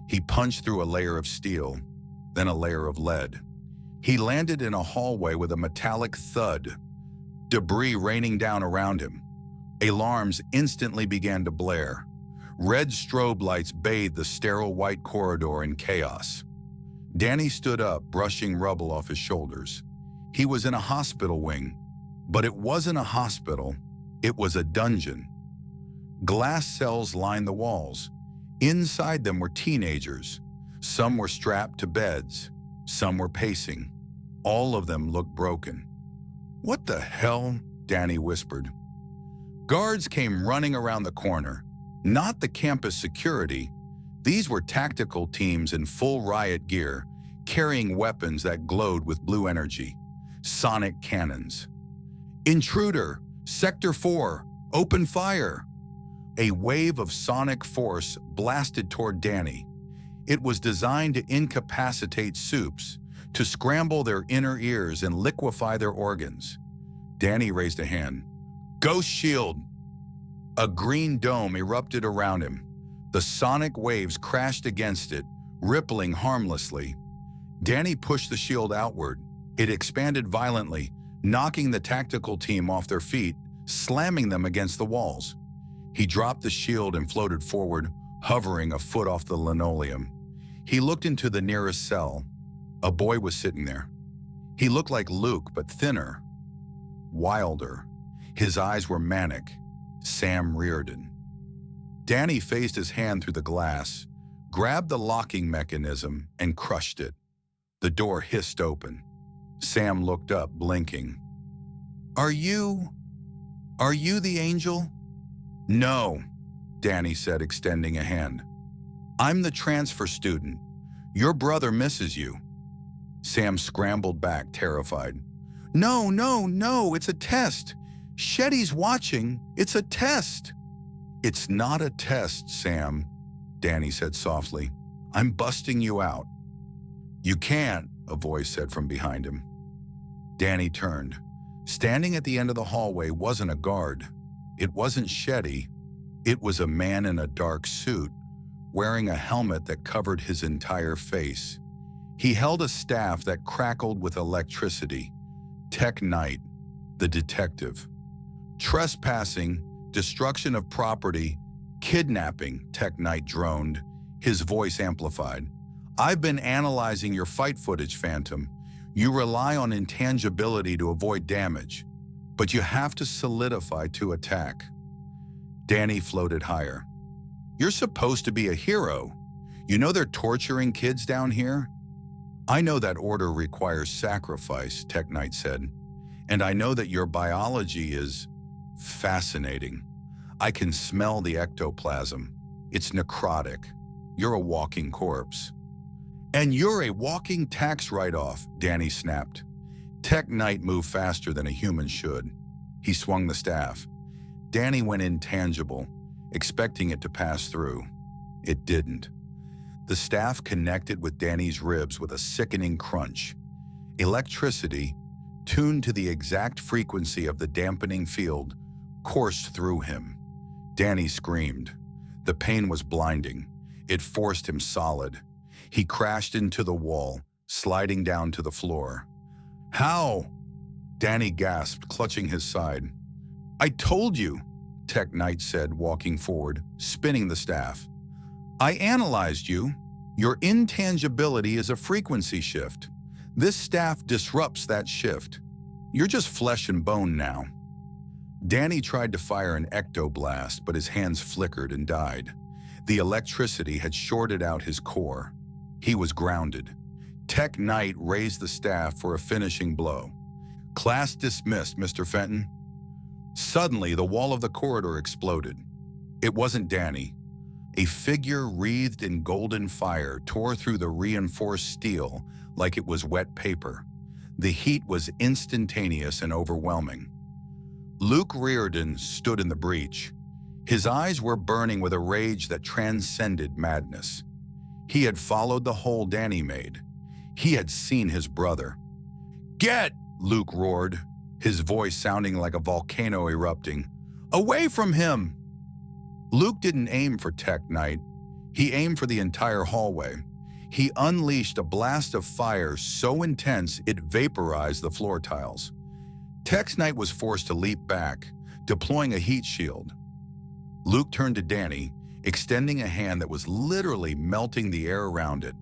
He punched through a layer of steel, then a layer of lead. He landed in a hallway with a metallic thud, debris raining down around him. Alarms instantly began to blare. Red strobe lights bathed the sterile white corridor in chaos. Danny stood up, brushing rubble off his shoulders. He was in a hospital wing, but it wasn't a hospital, it was a dungeon. Glass cells lined the walls. Inside them were teenagers. Some were strapped to beds. Some were pacing. All of them looked broken. "What the hell?" Danny whispered. Guards came running around the corner. Not the campus security. These were tactical teams in full riot gear, carrying weapons that glowed with blue energy. Sonic cannons. "Intruder! Sector 4! Open fire!" A wave of sonic force blasted toward Danny. It was designed to incapacitate Supes, to scramble their inner ears and liquefy their organs. Danny raised a hand. "Ghost shield!" A green dome erupted around him. The sonic waves crashed against it, rippling harmlessly. Danny pushed the shield outward. It expanded violently, knocking the tactical team off their feet, slamming them against the walls. He dropped the shield and floated forward, hovering a foot off the linoleum. He looked into the nearest cell. A boy was sitting there. He looked like Luke, but thinner, wilder. His eyes were manic. Sam Reardon. Danny phased his hand through the glass, grabbed the locking mechanism, and crushed it. The door hissed open. Sam looked up, blinking. Are you the angel?" "No," Danny said, extending a hand. "I'm the transfer student. Your brother misses you." Sam scrambled back, terrified. No, it's a test. Shetty's watching. It's a test." "It's not a test, Sam," Danny said softly. "I'm busting you out." "You can't," a voice said from behind him. Danny turned. Standing at the end of the hallway wasn't a guard. It wasn't Shetty. It was a man in a dark suit, wearing a helmet that covered his entire face. He held a staff that crackled with electricity. Tech Knight, the detective. Trespassing, destruction of property, kidnapping, Tech Knight droned, his voice amplified. I've been analyzing your fight footage, Phantom. You rely on intangibility to avoid damage, but you have to solidify to attack. Danny floated higher. You're supposed to be a hero. You know they're torturing kids down here? I know that order requires sacrifice, Tech Knight said, and I know that your biology is fascinating. I can smell the ectoplasm. It's necrotic. You're a walking corpse. And you're a walking tax write-off, Danny snapped. Tech Knight moved faster than a human should. He swung the staff. Danny went intangible, expecting it to pass through. It didn't. The staff connected with Danny's ribs with a sickening crunch. Electricity, tuned to the exact frequency of the dampening field, coursed through him. Danny screamed. The pain was blinding. It forced him solid. He crashed into the wall, sliding down to the floor. How? Danny gasped, clutching his side. I told you, Tech Knight said, walking forward, spinning the staff. I analyzed you. Your intangibility is a frequency shift. This staff disrupts that shift. You're just flesh and bone now. Danny tried to fire an ectoblast, but his hands flickered and died. The electricity had shorted out his core. He was grounded. Tech Knight raised the staff for a finishing blow. Class dismissed, Mr. Fenton. Suddenly, the wall of the corridor exploded. It wasn't Danny. A figure wreathed in golden fire tore through the reinforced steel like it was wet paper. The heat was instantaneous and overwhelming. Luke Riordan stood in the breach. His eyes were burning with a rage that transcended madness. He had followed the hole Danny made. He had seen his brother. Get! Luke roared, his voice sounding like a volcano erupting. Away from him! Luke didn't aim for Tech Knight. He aimed for the entire hallway. He unleashed a blast of fire so intense it vaporized the floor tiles. Tech Knight was forced to leap back, deploying a heat shield. Luke turned to Danny, extending a hand that was literally melting the air around it.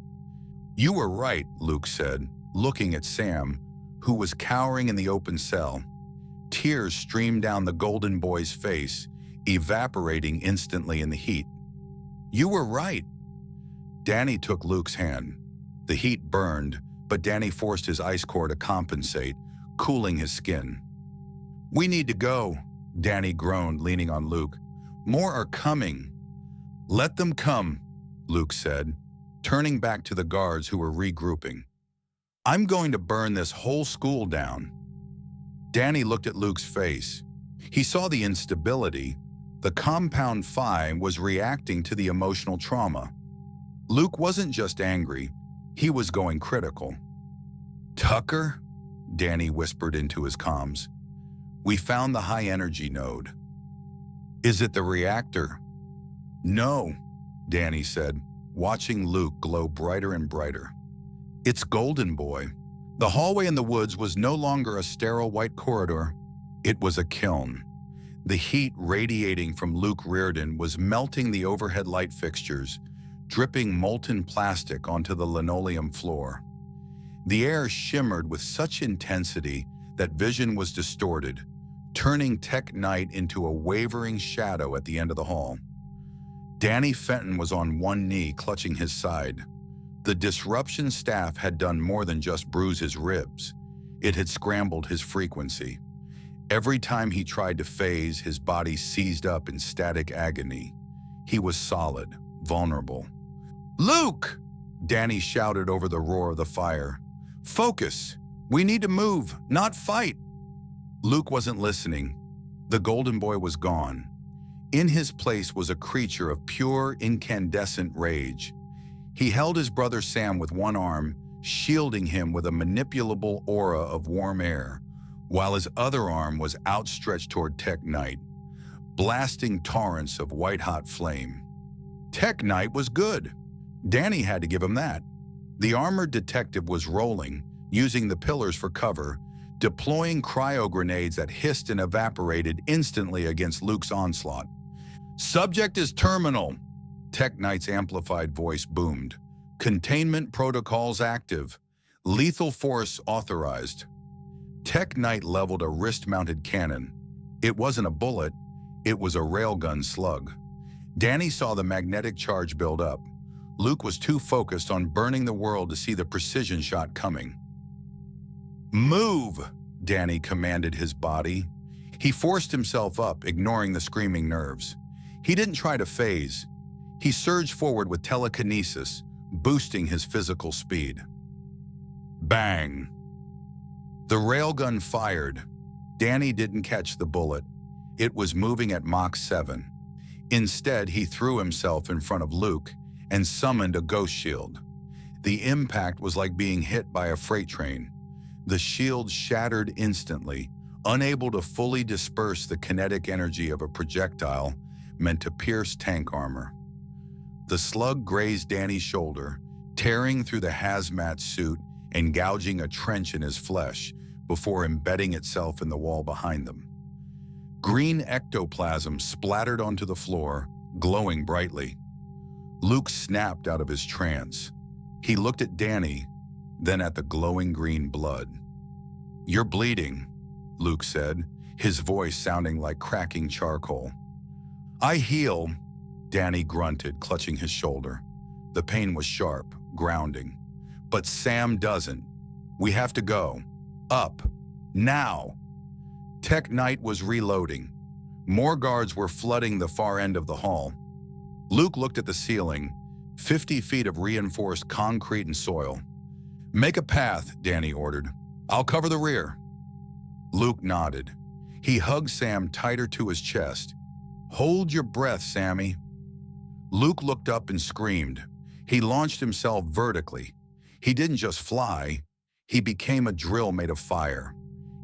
You were right, Luke said, looking at Sam, who was cowering in the open cell. Tears streamed down the golden boy's face, evaporating instantly in the heat. You were right. Danny took Luke's hand. The heat burned, but Danny forced his ice core to compensate, cooling his skin. We need to go, Danny groaned, leaning on Luke. More are coming. Let them come, Luke said, turning back to the guards who were regrouping. I'm going to burn this whole school down. Danny looked at Luke's face. He saw the instability. The compound phi was reacting to the emotional trauma. Luke wasn't just angry, he was going critical. Tucker? Danny whispered into his comms. We found the high-energy node. Is it the reactor? No, Danny said, watching Luke glow brighter and brighter. It's Golden Boy. The hallway in the woods was no longer a sterile white corridor. It was a kiln. The heat radiating from Luke Riordan was melting the overhead light fixtures, dripping molten plastic onto the linoleum floor. The air shimmered with such intensity that vision was distorted, turning Tech Knight into a wavering shadow at the end of the hall. Danny Fenton was on one knee, clutching his side. The disruption staff had done more than just bruise his ribs. It had scrambled his frequency. Every time he tried to phase, his body seized up in static agony. He was solid, vulnerable. Luke! Danny shouted over the roar of the fire. Focus! We need to move, not fight! Luke wasn't listening. The Golden Boy was gone. In his place was a creature of pure, incandescent rage. He held his brother Sam with one arm, shielding him with a manipulable aura of warm air, while his other arm was outstretched toward Tech Knight, blasting torrents of white-hot flame. Tech Knight was good. Danny had to give him that. The armored detective was rolling, using the pillars for cover, deploying cryo grenades that hissed and evaporated instantly against Luke's onslaught. "Subject is terminal," Tech Knight's amplified voice boomed. "Containment protocols active. Lethal force authorized." Tech Knight leveled a wrist-mounted cannon. It wasn't a bullet, it was a railgun slug. Danny saw the magnetic charge build up. Luke was too focused on burning the world to see the precision shot coming. "Move!" Danny commanded his body. He forced himself up, ignoring the screaming nerves. He didn't try to phase. He surged forward with telekinesis, boosting his physical speed. Bang! The railgun fired. Danny didn't catch the bullet. It was moving at Mach 7. Instead, he threw himself in front of Luke and summoned a ghost shield. The impact was like being hit by a freight train. The shield shattered instantly, unable to fully disperse the kinetic energy of a projectile meant to pierce tank armor. The slug grazed Danny's shoulder, tearing through the hazmat suit and gouging a trench in his flesh before embedding itself in the wall behind them. Green ectoplasm splattered onto the floor, glowing brightly. Luke snapped out of his trance. He looked at Danny, then at the glowing green blood. "You're bleeding," Luke said, his voice sounding like cracking charcoal. "I heal," Danny grunted, clutching his shoulder. The pain was sharp, grounding. "But Sam doesn't. We have to go. Up. Now." Tech Knight was reloading. More guards were flooding the far end of the hall. Luke looked at the ceiling, 50 feet of reinforced concrete and soil. "Make a path," Danny ordered. "I'll cover the rear." Luke nodded. He hugged Sam tighter to his chest. "Hold your breath, Sammy." Luke looked up and screamed. He launched himself vertically. He didn't just fly, he became a drill made of fire.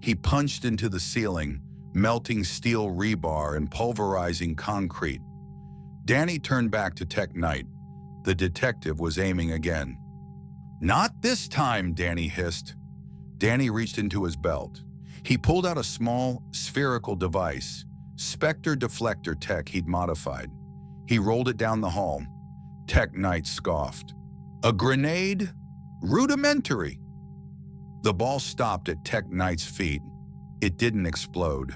He punched into the ceiling, melting steel rebar and pulverizing concrete. Danny turned back to Tech Knight. The detective was aiming again. "Not this time," Danny hissed. Danny reached into his belt. He pulled out a small, spherical device, Spectre deflector tech he'd modified. He rolled it down the hall. Tech Knight scoffed. "A grenade? Rudimentary." The ball stopped at Tech Knight's feet. It didn't explode.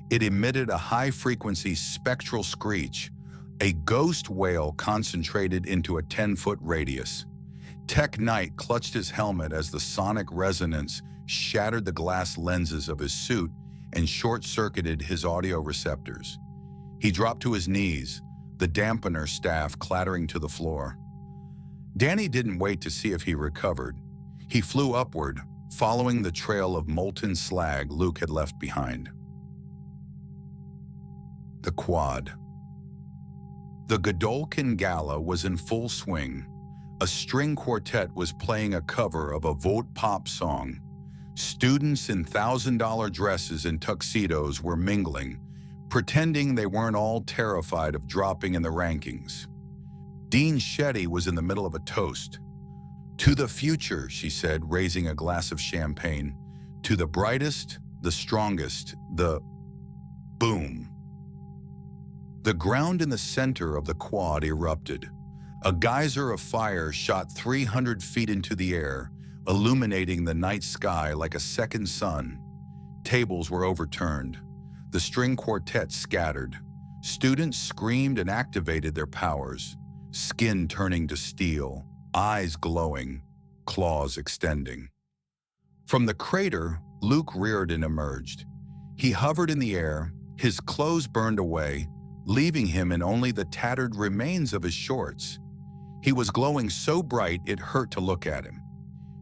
It emitted a high-frequency spectral screech, a ghost wail concentrated into a 10-foot radius. Tech Knight clutched his helmet as the sonic resonance shattered the glass lenses of his suit and short-circuited his audio receptors. He dropped to his knees, the dampener staff clattering to the floor. Danny didn't wait to see if he recovered. He flew upward, following the trail of molten slag Luke had left behind. The quad. The Godolphin Gala was in full swing. A string quartet was playing a cover of a Vought pop song. Students in $1,000 dresses and tuxedos were mingling, pretending they weren't all terrified of dropping in the rankings. Dean Shetty was in the middle of a toast. "To the future," she said, raising a glass of champagne. "To the brightest, the strongest, the..." Boom. The ground in the center of the quad erupted. A geyser of fire shot 300 feet into the air, illuminating the night sky like a second sun. Tables were overturned. The string quartet scattered. Students screamed and activated their powers, skin turning to steel, eyes glowing, claws extending. From the crater, Luke reared and emerged. He hovered in the air, his clothes burned away, leaving him in only the tattered remains of his shorts. He was glowing so bright it hurt to look at him.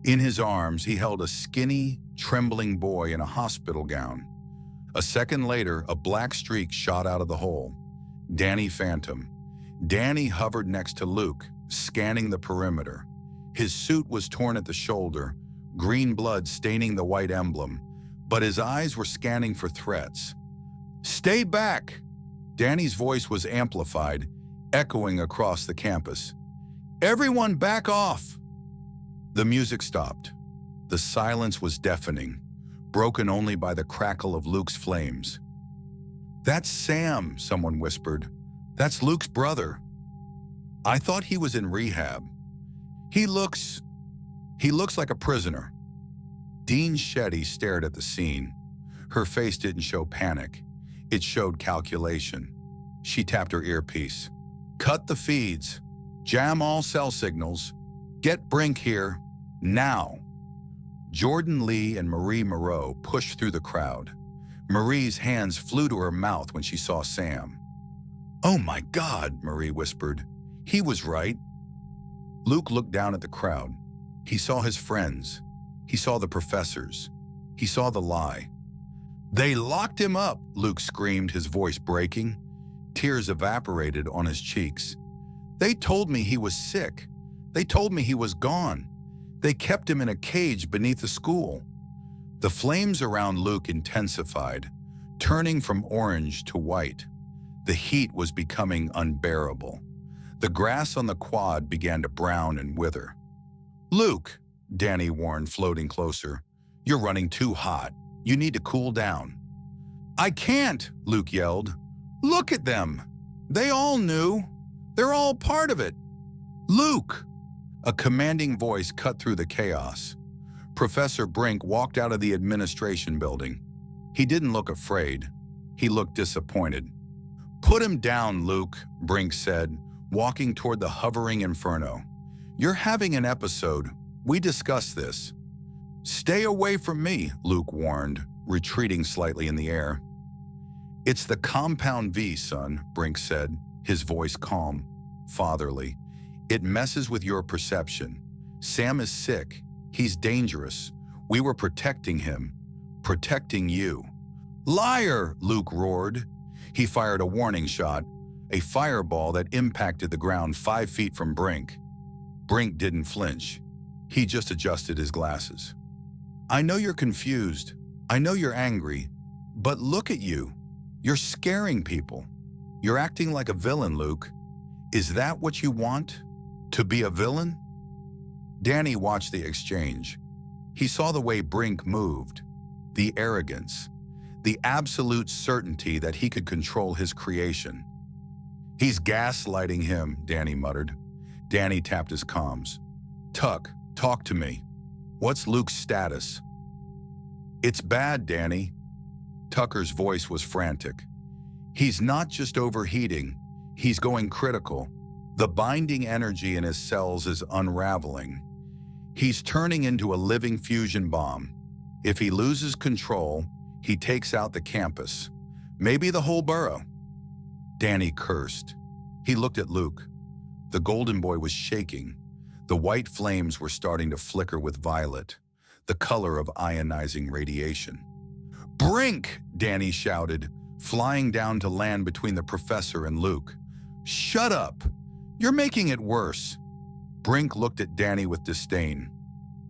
In his arms, he held a skinny, trembling boy in a hospital gown. A second later, a black streak shot out of the hole. Danny Phantom. Danny hovered next to Luke, scanning the perimeter. His suit was torn at the shoulder, green blood staining the white emblem, but his eyes were scanning for threats. "Stay back!" Danny's voice was amplified, echoing across the campus. "Everyone back off!" The music stopped. The silence was deafening. broken only by the crackle of Luke's flames. "That's Sam," someone whispered. "That's Luke's brother. I thought he was in rehab. He looks like a prisoner." Dean Shetty stared at the scene. Her face didn't show panic. It showed calculation. She tapped her earpiece. "Cut the feeds. Jam all cell signals. Get Brink here. Now." Jordan Lee and Marie Moreau pushed through the crowd. Marie's hands flew to her mouth when she saw Sam. "Oh my God," Marie whispered. "He was right." Luke looked down at the crowd. He saw his friends. He saw the professors. He saw the lie. "They locked him up," Luke screamed, his voice breaking. Tears evaporated on his cheeks. "They told me he was sick. They told me he was gone. They kept him in a cage beneath the school." The flames around Luke intensified, turning from orange to white. The heat was becoming unbearable. The grass on the quad began to brown and wither. "Luke," Danny warned, floating closer, "you're running too hot. You need to cool down." "I can't," Luke yelled. "Look at them. They all knew. They're all part of it." "Luke!" A commanding voice cut through the chaos. Professor Brink walked out of the administration building. He didn't look afraid. He looked disappointed. "Put him down, Luke," Brink said, walking toward the hovering inferno. "You're having an episode. We discussed this." "Stay away from me," Luke warned, retreating slightly in the air. "It's the compound V, son," Brink said, his voice calm, fatherly. "It messes with your perception. Sam is sick. He's dangerous. We were protecting him. Protecting you." "Liar!" Luke roared. He fired a warning shot, a fireball that impacted the ground 5 feet from Brink. Brink didn't flinch. He just adjusted his glasses. "I know you're confused. I know you're angry. But look at you. You're scaring people. You're acting like a villain, Luke. Is that what you want? To be a villain?" Danny watched the exchange. He saw the way Brink moved, the arrogance, the absolute certainty that he could control his creation. "He's gaslighting him," Danny muttered. Danny tapped his comms. "Tuck, talk to me. What's Luke's status?" "It's bad, Danny." Tucker's voice was frantic. "He's not just overheating, he's going critical. The binding energy in his cells is unraveling. He's turning into a living fusion bomb. If he loses control, he takes out the campus, maybe the whole borough." Danny cursed. He looked at Luke. The golden boy was shaking. The white flames were starting to flicker with violet, the color of ionizing radiation. "Brink!" Danny shouted, flying down to land between the professor and Luke. "Shut up! You're making it worse." Brink looked at Danny with disdain.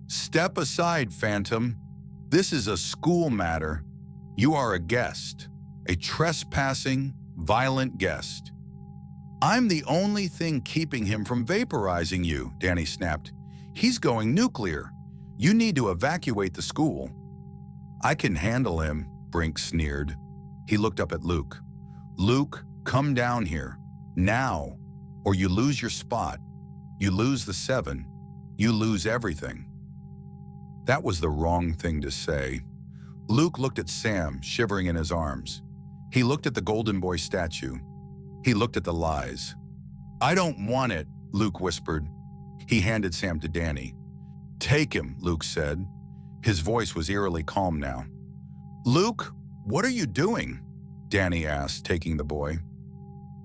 "Step aside, Phantom. This is a school matter. You are a guest, a trespassing, violent guest." "I'm the only thing keeping him from vaporizing you," Danny snapped. "He's going nuclear. You need to evacuate the school." "I can handle him," Brink sneered. He looked up at Luke. "Luke, come down here. Now. Or you lose your spot. You lose the 7. You lose everything." That was the wrong thing to say. Luke looked at Sam, shivering in his arms. He looked at the Golden Boy statue. He looked at the lies. "I don't want it," Luke whispered. He handed Sam to Danny. "Take him," Luke said. His voice was eerily calm now. "Luke, what are you doing?" Danny asked, taking the boy.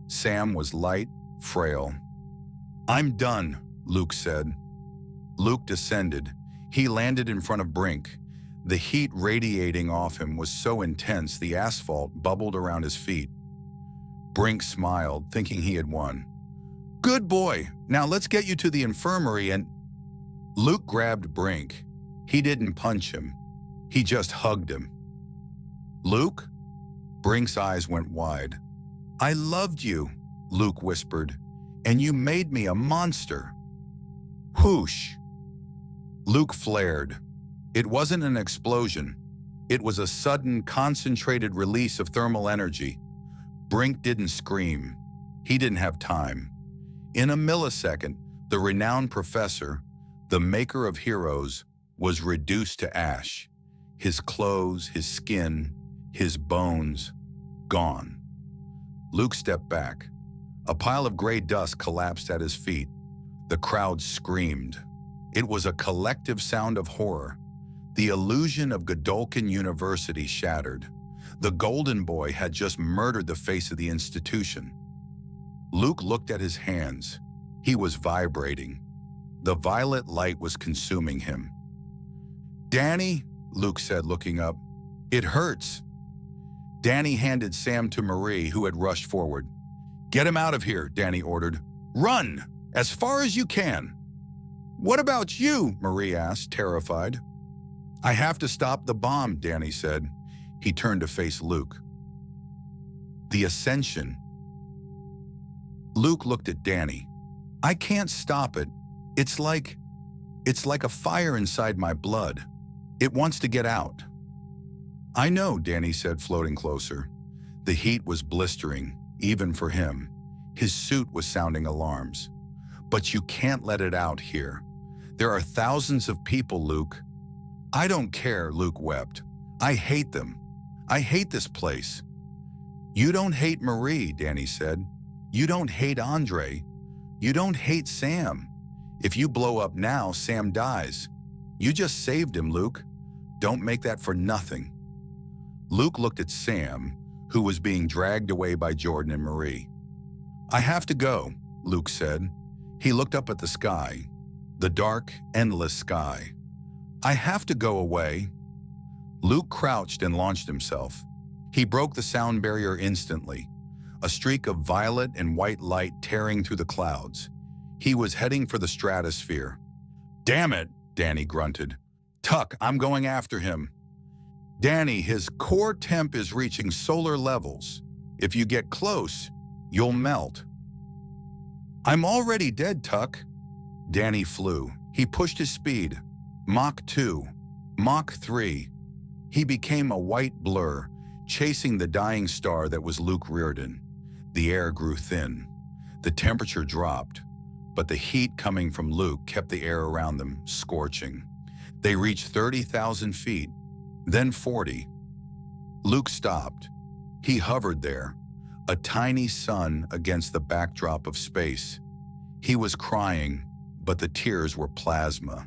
Sam was light, frail. "I'm done," Luke said. Luke descended. He landed in front of Brink. The heat radiating off him was so intense the asphalt bubbled around his feet. Brink smiled, thinking he had won. "Good boy. Now let's get you to the infirmary and—" Luke grabbed Brink. He didn't punch him. He just hugged him. "Luke?" Brink's eyes went wide. "I loved you," Luke whispered, "and you made me a monster." Whoosh! Luke flared. It wasn't an explosion. It was a sudden, concentrated release of thermal energy. Brink didn't scream. He didn't have time. In a millisecond, the renowned professor, the maker of heroes, was reduced to ash. His clothes, his skin, his bones, gone. Luke stepped back. A pile of gray dust collapsed at his feet. The crowd screamed. It was a collective sound of horror. The illusion of Godolphin University shattered. The Golden Boy had just murdered the face of the institution. Luke looked at his hands. He was vibrating. The violet light was consuming him. "Danny," Luke said, looking up. "It hurts." Danny handed Sam to Marie, who had rushed forward. "Get him out of here," Danny ordered. "Run! As far as you can." "What about you?" Marie asked, terrified. "I have to stop the bomb," Danny said. He turned to face Luke. "The ascension." Luke looked at Danny. "I can't stop it. It's like a fire inside my blood. It wants to get out." "I know," Danny said, floating closer. The heat was blistering, even for him. His suit was sounding alarms. "But you can't let it out here. There are thousands of people, Luke." "I don't care," Luke wept. "I hate them. I hate this place." "You don't hate Marie," Danny said. "You don't hate Andre. You don't hate Sam. If you blow up now, Sam dies. You just saved him, Luke. Don't make that for nothing." Luke looked at Sam, who was being dragged away by Jordan and Marie. "I have to go," Luke said. He looked up at the sky, the dark, endless sky. "I have to go away." Luke crouched and launched himself. He broke the sound barrier instantly, a streak of violet and white light tearing through the clouds. He was heading for the stratosphere. "Damn it," Danny grunted. "Tuck, I'm going after him." "Danny, his core temp is reaching solar levels. If you get close, you'll melt." "I'm already dead, Tuck." Danny flew. He pushed his speed. Mach 2, Mach 3. He became a white blur, chasing the dying star that was Luke Reardon. The air grew thin. The temperature dropped, but the heat coming from Luke kept the air around them scorching. They reached 30,000 feet, then 40. Luke stopped. He hovered there, a tiny sun against the backdrop of space. He was crying, but the tears were plasma.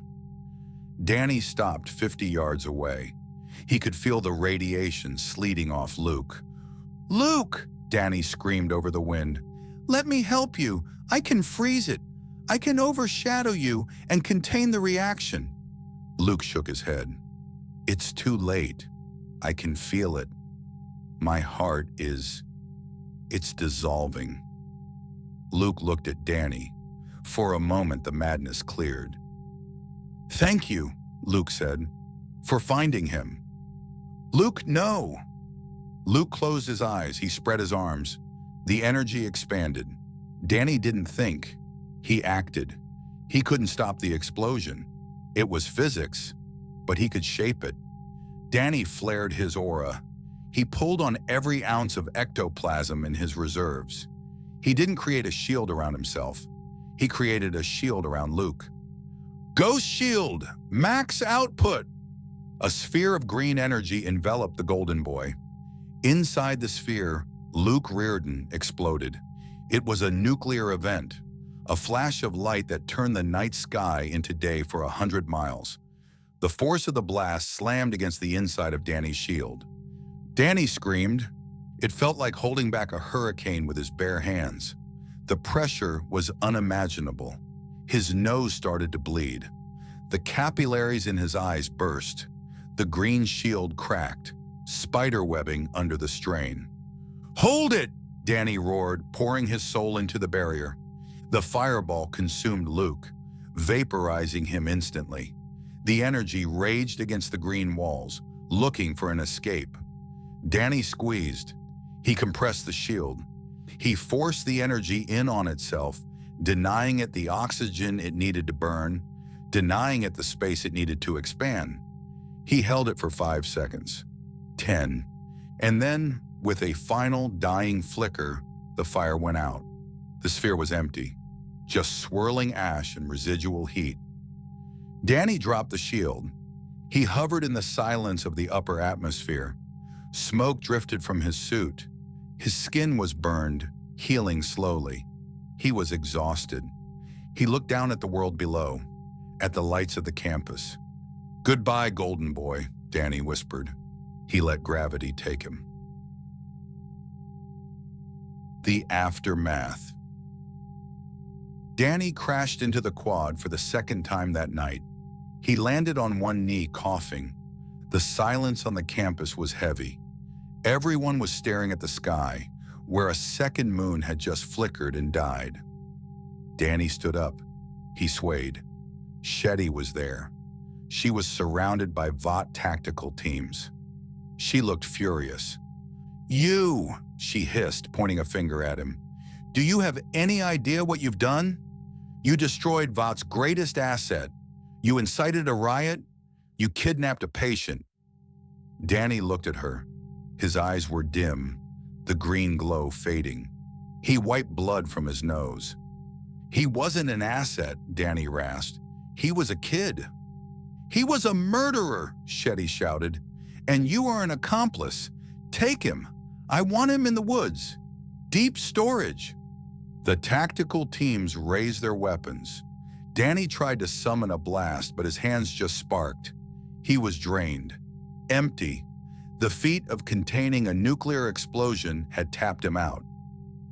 Danny stopped 50 yards away. He could feel the radiation sleeting off Luke. "Luke!" Danny screamed over the wind. "Let me help you. I can freeze it. I can overshadow you and contain the reaction." Luke shook his head. "It's too late. I can feel it. My heart it's dissolving." Luke looked at Danny. For a moment, the madness cleared. "Thank you," Luke said, "for finding him." "Luke, no!" Luke closed his eyes. He spread his arms. The energy expanded. Danny didn't think. He acted. He couldn't stop the explosion. It was physics, but he could shape it. Danny flared his aura. He pulled on every ounce of ectoplasm in his reserves. He didn't create a shield around himself. He created a shield around Luke. "Ghost shield! Max output!" A sphere of green energy enveloped the Golden Boy. Inside the sphere, Luke Reardon exploded. It was a nuclear event, a flash of light that turned the night sky into day for 100 miles. The force of the blast slammed against the inside of Danny's shield. Danny screamed. It felt like holding back a hurricane with his bare hands. The pressure was unimaginable. His nose started to bleed. The capillaries in his eyes burst. The green shield cracked, spiderwebbing under the strain. "Hold it!" Danny roared, pouring his soul into the barrier. The fireball consumed Luke, vaporizing him instantly. The energy raged against the green walls, looking for an escape. Danny squeezed. He compressed the shield. He forced the energy in on itself, denying it the oxygen it needed to burn, denying it the space it needed to expand. He held it for 5 seconds. 10. And then, with a final dying flicker, the fire went out. The sphere was empty, just swirling ash and residual heat. Danny dropped the shield. He hovered in the silence of the upper atmosphere. Smoke drifted from his suit. His skin was burned, healing slowly. He was exhausted. He looked down at the world below, at the lights of the campus. "Goodbye, golden boy," Danny whispered. He let gravity take him. The aftermath. Danny crashed into the quad for the second time that night. He landed on one knee, coughing. The silence on the campus was heavy. Everyone was staring at the sky, where a second moon had just flickered and died. Danny stood up. He swayed. Shetty was there. She was surrounded by Vought tactical teams. She looked furious. "You," she hissed, pointing a finger at him. "Do you have any idea what you've done? You destroyed Vought's greatest asset. You incited a riot. You kidnapped a patient." Danny looked at her. His eyes were dim, the green glow fading. He wiped blood from his nose. "He wasn't an asset," Danny rasped. "He was a kid." "He was a murderer," Shetty shouted. "And you are an accomplice. Take him. I want him in the woods. Deep storage." The tactical teams raised their weapons. Danny tried to summon a blast, but his hands just sparked. He was drained. Empty. The feat of containing a nuclear explosion had tapped him out.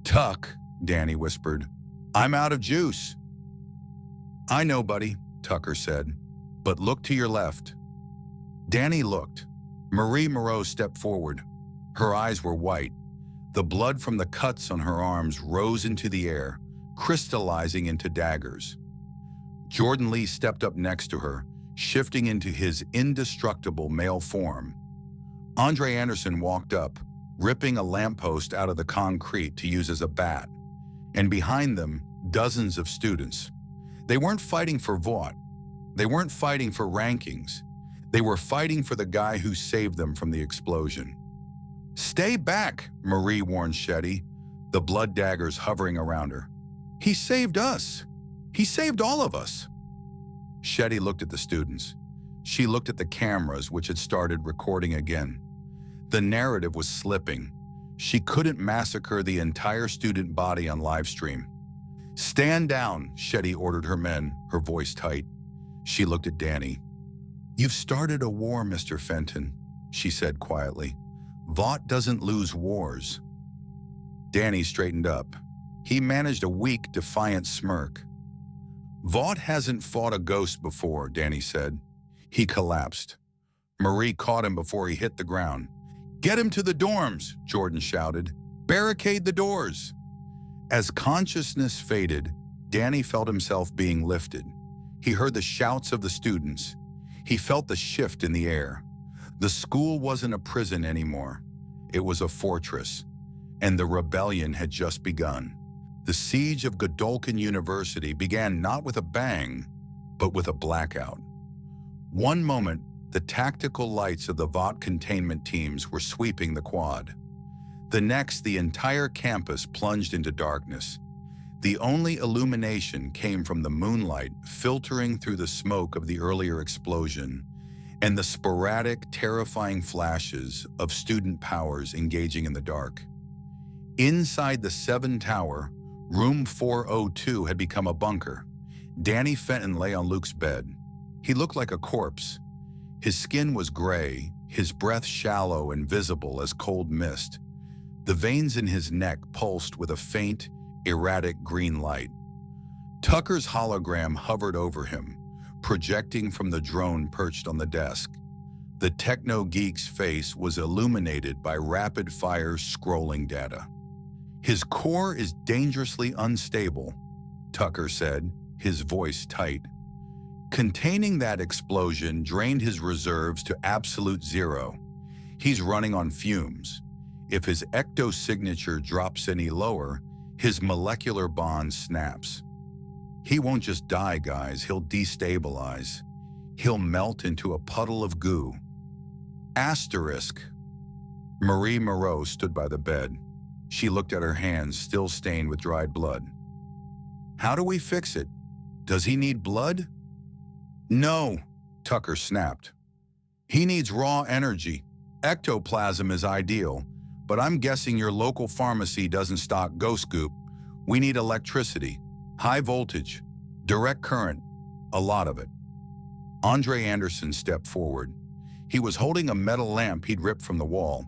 "Tuck," Danny whispered. "I'm out of juice." "I know, buddy," Tucker said. "But look to your left." Danny looked. Marie Moreau stepped forward. Her eyes were white. The blood from the cuts on her arms rose into the air, crystallizing into daggers. Jordan Lee stepped up next to her, shifting into his indestructible male form. Andre Anderson walked up, ripping a lamppost out of the concrete to use as a bat. And behind them, dozens of students. They weren't fighting for Vought. They weren't fighting for rankings. They were fighting for the guy who saved them from the explosion. "Stay back," Marie warned Shetty, the blood daggers hovering around her. "He saved us. He saved all of us." Shetty looked at the students. She looked at the cameras, which had started recording again. The narrative was slipping. She couldn't massacre the entire student body on live stream. "Stand down," Shetty ordered her men, her voice tight. She looked at Danny. "You've started a war, Mr. Fenton," she said quietly. "Vought doesn't lose wars." Danny straightened up. He managed a weak, defiant smirk. "Vought hasn't fought a ghost before," Danny said. He collapsed. Marie caught him before he hit the ground. "Get him to the dorms," Jordan shouted. "Barricade the doors." As consciousness faded, Danny felt himself being lifted. He heard the shouts of the students. He felt the shift in the air. The school wasn't a prison anymore. It was a fortress. And the rebellion had just begun. The siege of Godolphin University began not with a bang, but with a blackout. One moment, the tactical lights of the Vought containment teams were sweeping the quad. The next, the entire campus plunged into darkness. The only illumination came from the moonlight filtering through the smoke of the earlier explosion and the sporadic, terrifying flashes of student powers engaging in the dark. Inside the 7 tower, room 402 had become a bunker. Danny Fenton lay on Luke's bed. He looked like a corpse. His skin was gray, his breath shallow and visible as cold mist. The veins in his neck pulsed with a faint, erratic green light. Tucker's hologram hovered over him, projecting from the drone perched on the desk. The techno-geek's face was illuminated by rapid-fire scrolling data. "His core is dangerously unstable," Tucker said, his voice tight. "Containing that explosion drained his reserves to absolute zero. He's running on fumes. If his ecto-signature drops any lower, his molecular bond snaps. He won't just die, guys, he'll destabilize. He'll melt into a puddle of goo." Asterisk. Marie Moreau stood by the bed. She looked at her hands, still stained with dried blood. How do we fix it? Does he need blood? No, Tucker snapped. He needs raw energy. Ectoplasm is ideal, but I'm guessing your local pharmacy doesn't stock Ghost Goop. We need electricity, high voltage, direct current, a lot of it. Andre Anderson stepped forward. He was holding a metal lamp he'd ripped from the wall.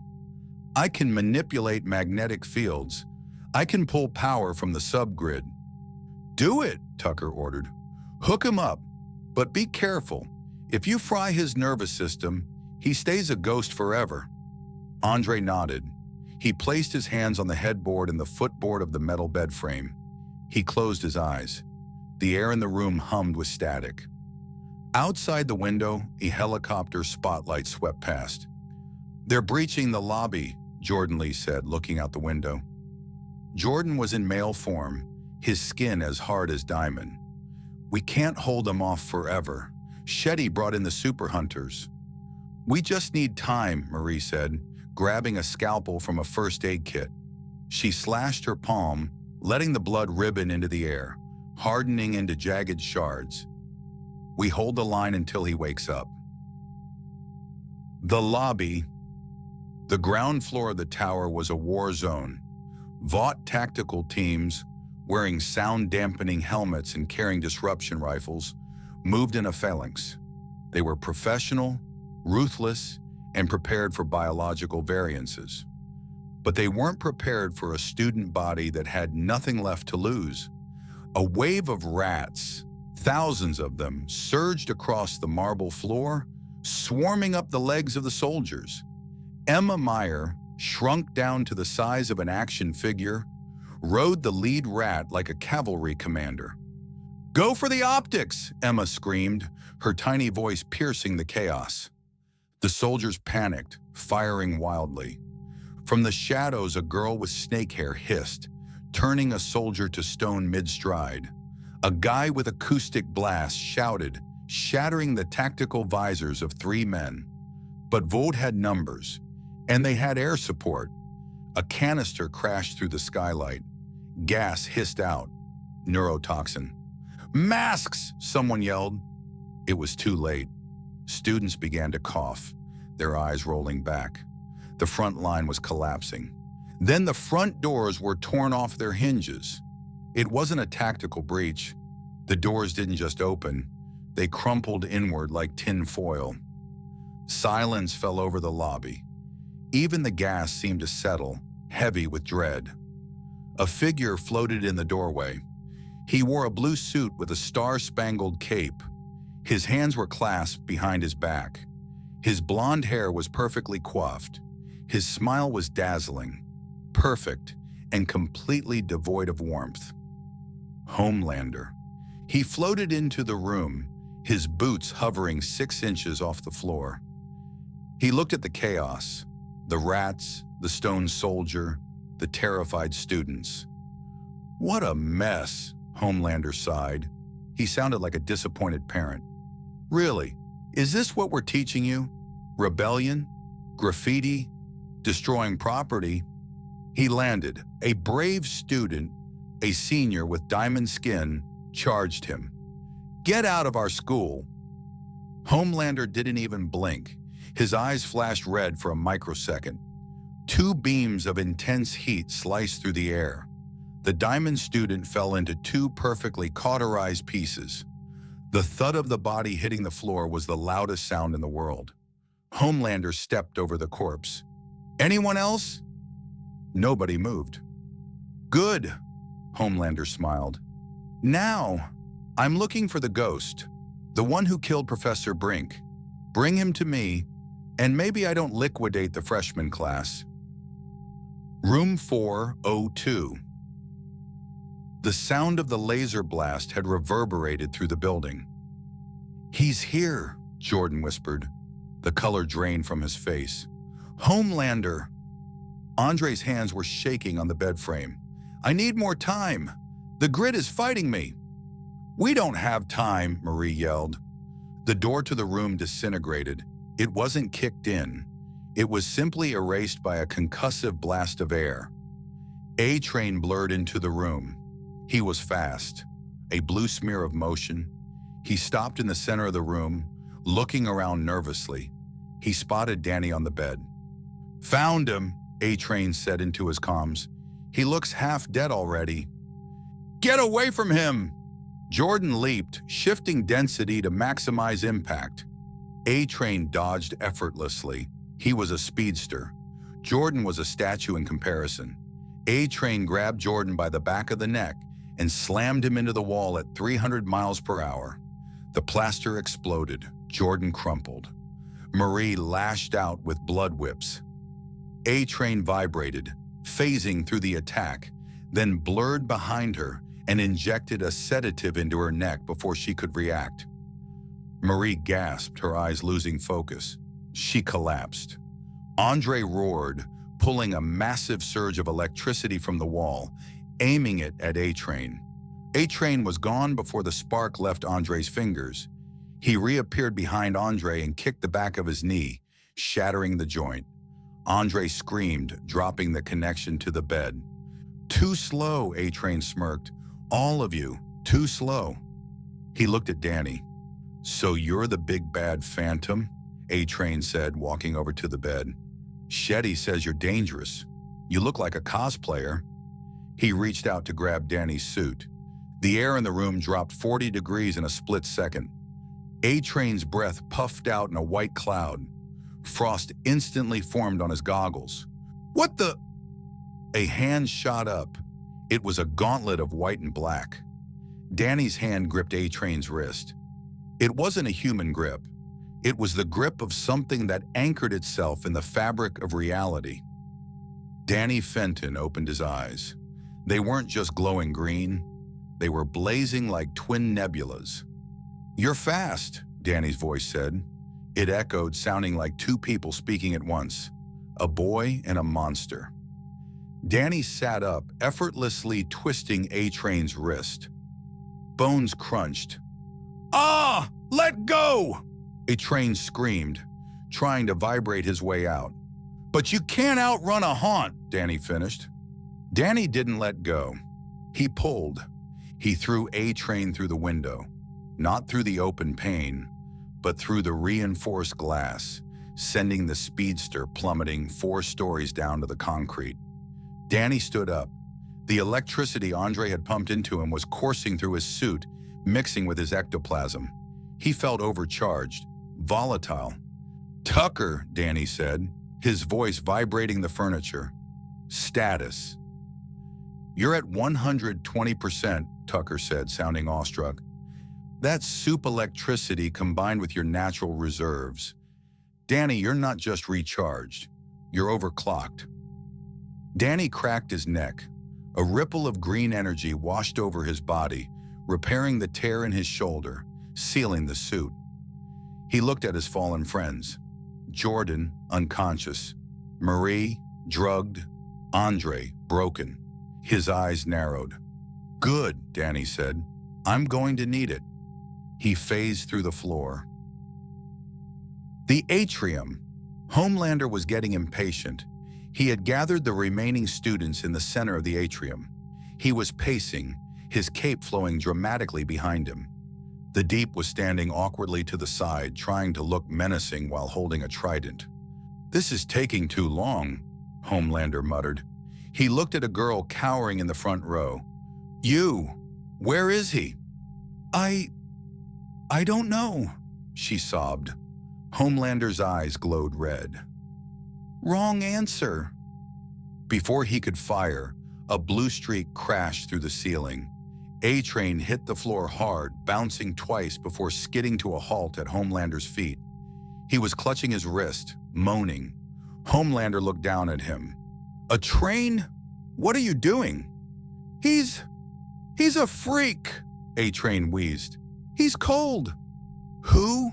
I can manipulate magnetic fields. I can pull power from the subgrid. Do it, Tucker ordered. Hook him up, but be careful. If you fry his nervous system, he stays a ghost forever. Andre nodded. He placed his hands on the headboard and the footboard of the metal bed frame. He closed his eyes. The air in the room hummed with static. Outside the window, a helicopter spotlight swept past. They're breaching the lobby, Jordan Lee said, looking out the window. Jordan was in male form, his skin as hard as diamond. We can't hold them off forever. Shetty brought in the super hunters. We just need time, Marie said, grabbing a scalpel from a first aid kit. She slashed her palm, letting the blood ribbon into the air, hardening into jagged shards. We hold the line until he wakes up. The lobby. The ground floor of the tower was a war zone. Vought tactical teams, wearing sound-dampening helmets and carrying disruption rifles, moved in a phalanx. They were professional, ruthless, and prepared for biological variances. But they weren't prepared for a student body that had nothing left to lose. A wave of rats, thousands of them, surged across the marble floor, swarming up the legs of the soldiers. Emma Meyer, shrunk down to the size of an action figure, rode the lead rat like a cavalry commander. Go for the optics, Emma screamed, her tiny voice piercing the chaos. The soldiers panicked, firing wildly. From the shadows, a girl with snake hair hissed, turning a soldier to stone mid-stride. A guy with acoustic blast shouted, shattering the tactical visors of 3 men. But Vought had numbers, and they had air support. A canister crashed through the skylight. Gas hissed out. Neurotoxin. Masks! Someone yelled. It was too late. Students began to cough, their eyes rolling back. The front line was collapsing. Then the front doors were torn off their hinges. It wasn't a tactical breach. The doors didn't just open. They crumpled inward like tin foil. Silence fell over the lobby. Even the gas seemed to settle, heavy with dread. A figure floated in the doorway. He wore a blue suit with a star-spangled cape. His hands were clasped behind his back. His blonde hair was perfectly coiffed. His smile was dazzling, perfect, and completely devoid of warmth. Homelander. He floated into the room, his boots hovering 6 inches off the floor. He looked at the chaos, the rats, the stone soldier, the terrified students. What a mess, Homelander sighed. He sounded like a disappointed parent. Really, is this what we're teaching you? Rebellion? Graffiti? Destroying property? He landed. A brave student, a senior with diamond skin, charged him. Get out of our school. Homelander didn't even blink. His eyes flashed red for a microsecond. 2 beams of intense heat sliced through the air. The diamond student fell into 2 perfectly cauterized pieces. The thud of the body hitting the floor was the loudest sound in the world. Homelander stepped over the corpse. Anyone else? Nobody moved. Good, Homelander smiled. Now, I'm looking for the ghost, the one who killed Professor Brink. Bring him to me, and maybe I don't liquidate the freshman class. Room 402. The sound of the laser blast had reverberated through the building. He's here, Jordan whispered. The color drained from his face. Homelander! Andre's hands were shaking on the bed frame. I need more time. The grid is fighting me. We don't have time, Marie yelled. The door to the room disintegrated. It wasn't kicked in. It was simply erased by a concussive blast of air. A-Train blurred into the room. He was fast, a blue smear of motion. He stopped in the center of the room, looking around nervously. He spotted Danny on the bed. "Found him," A-Train said into his comms. "He looks half dead already." "Get away from him!" Jordan leaped, shifting density to maximize impact. A-Train dodged effortlessly. He was a speedster. Jordan was a statue in comparison. A-Train grabbed Jordan by the back of the neck and slammed him into the wall at 300 miles per hour. The plaster exploded. Jordan crumpled. Marie lashed out with blood whips. A-Train vibrated, phasing through the attack, then blurred behind her and injected a sedative into her neck before she could react. Marie gasped, her eyes losing focus. She collapsed. Andre roared, pulling a massive surge of electricity from the wall, aiming it at A-Train. A-Train was gone before the spark left Andre's fingers. He reappeared behind Andre and kicked the back of his knee, shattering the joint. Andre screamed, dropping the connection to the bed. "Too slow," A-Train smirked. "All of you, too slow." He looked at Danny. "So you're the big bad phantom?" A-Train said, walking over to the bed. "Shetty says you're dangerous. You look like a cosplayer." He reached out to grab Danny's suit. The air in the room dropped 40 degrees in a split second. A-Train's breath puffed out in a white cloud. Frost instantly formed on his goggles. "What the?" A hand shot up. It was a gauntlet of white and black. Danny's hand gripped A-Train's wrist. It wasn't a human grip. It was the grip of something that anchored itself in the fabric of reality. Danny Fenton opened his eyes. They weren't just glowing green. They were blazing like twin nebulas. "You're fast," Danny's voice said. It echoed, sounding like two people speaking at once, a boy and a monster. Danny sat up, effortlessly twisting A-Train's wrist. Bones crunched. "Ah! Let go!" A-Train screamed, trying to vibrate his way out. "But you can't outrun a haunt," Danny finished. Danny didn't let go. He pulled. He threw A-Train through the window, not through the open pane, but through the reinforced glass, sending the speedster plummeting 4 stories down to the concrete. Danny stood up. The electricity Andre had pumped into him was coursing through his suit, mixing with his ectoplasm. He felt overcharged, volatile. "Tucker," Danny said, his voice vibrating the furniture. "Status." "You're at 120%, Tucker said, sounding awestruck. "That's soup electricity combined with your natural reserves. Danny, you're not just recharged. You're overclocked." Danny cracked his neck. A ripple of green energy washed over his body, repairing the tear in his shoulder, sealing the suit. He looked at his fallen friends. Jordan, unconscious. Marie, drugged. Andre, broken. His eyes narrowed. "Good," Danny said. "I'm going to need it." He phased through the floor. The atrium. Homelander was getting impatient. He had gathered the remaining students in the center of the atrium. He was pacing, his cape flowing dramatically behind him. The Deep was standing awkwardly to the side, trying to look menacing while holding a trident. "This is taking too long," Homelander muttered. He looked at a girl cowering in the front row. "You, where is he?" I don't know," she sobbed. Homelander's eyes glowed red. "Wrong answer." Before he could fire, a blue streak crashed through the ceiling. A-Train hit the floor hard, bouncing twice before skidding to a halt at Homelander's feet. He was clutching his wrist, moaning. Homelander looked down at him. "A train? What are you doing?" He's a freak," A-Train wheezed. "He's cold." "Who?"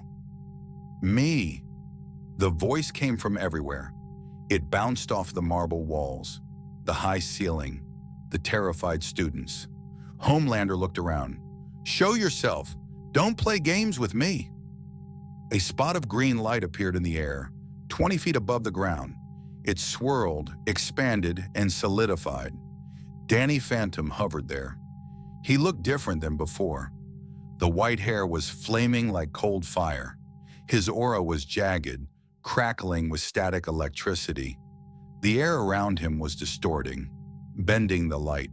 "Me." The voice came from everywhere. It bounced off the marble walls, the high ceiling, the terrified students. Homelander looked around. "Show yourself. Don't play games with me." A spot of green light appeared in the air, 20 feet above the ground. It swirled, expanded, and solidified. Danny Phantom hovered there. He looked different than before. The white hair was flaming like cold fire. His aura was jagged, crackling with static electricity. The air around him was distorting, bending the light.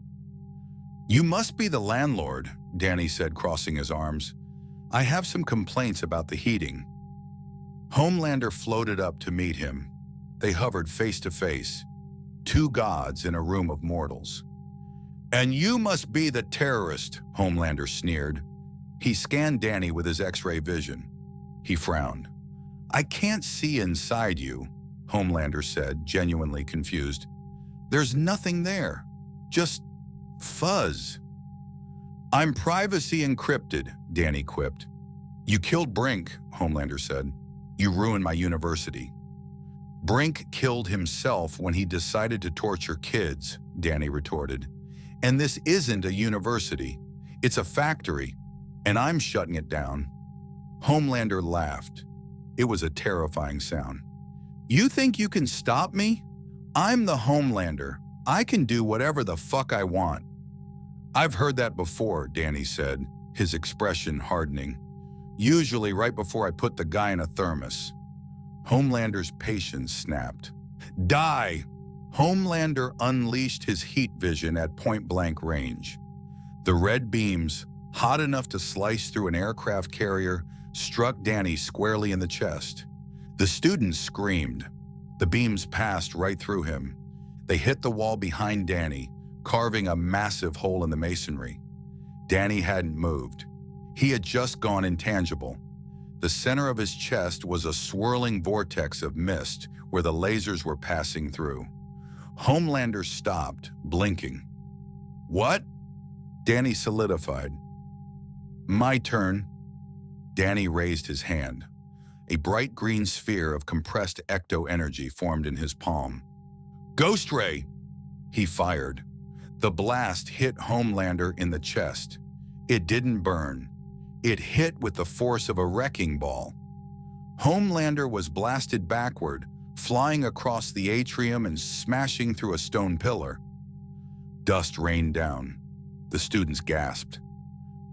"You must be the landlord," Danny said, crossing his arms. "I have some complaints about the heating." Homelander floated up to meet him. They hovered face to face, two gods in a room of mortals. "And you must be the terrorist," Homelander sneered. He scanned Danny with his X-ray vision. He frowned. "I can't see inside you," Homelander said, genuinely confused. "There's nothing there, just fuzz." "I'm privacy encrypted," Danny quipped. "You killed Brink," Homelander said. "You ruined my university." "Brink killed himself when he decided to torture kids," Danny retorted. "And this isn't a university. It's a factory, and I'm shutting it down." Homelander laughed. It was a terrifying sound. "You think you can stop me? I'm the Homelander. I can do whatever the fuck I want." "I've heard that before," Danny said, his expression hardening. "Usually right before I put the guy in a thermos." Homelander's patience snapped. "Die!" Homelander unleashed his heat vision at point-blank range. The red beams, hot enough to slice through an aircraft carrier, struck Danny squarely in the chest. The student screamed. The beams passed right through him. They hit the wall behind Danny, carving a massive hole in the masonry. Danny hadn't moved. He had just gone intangible. The center of his chest was a swirling vortex of mist where the lasers were passing through. Homelander stopped, blinking. "What?" Danny solidified. "My turn." Danny raised his hand. A bright green sphere of compressed ecto-energy formed in his palm. "Ghost Ray!" He fired. The blast hit Homelander in the chest. It didn't burn. It hit with the force of a wrecking ball. Homelander was blasted backward, flying across the atrium and smashing through a stone pillar. Dust rained down. The students gasped.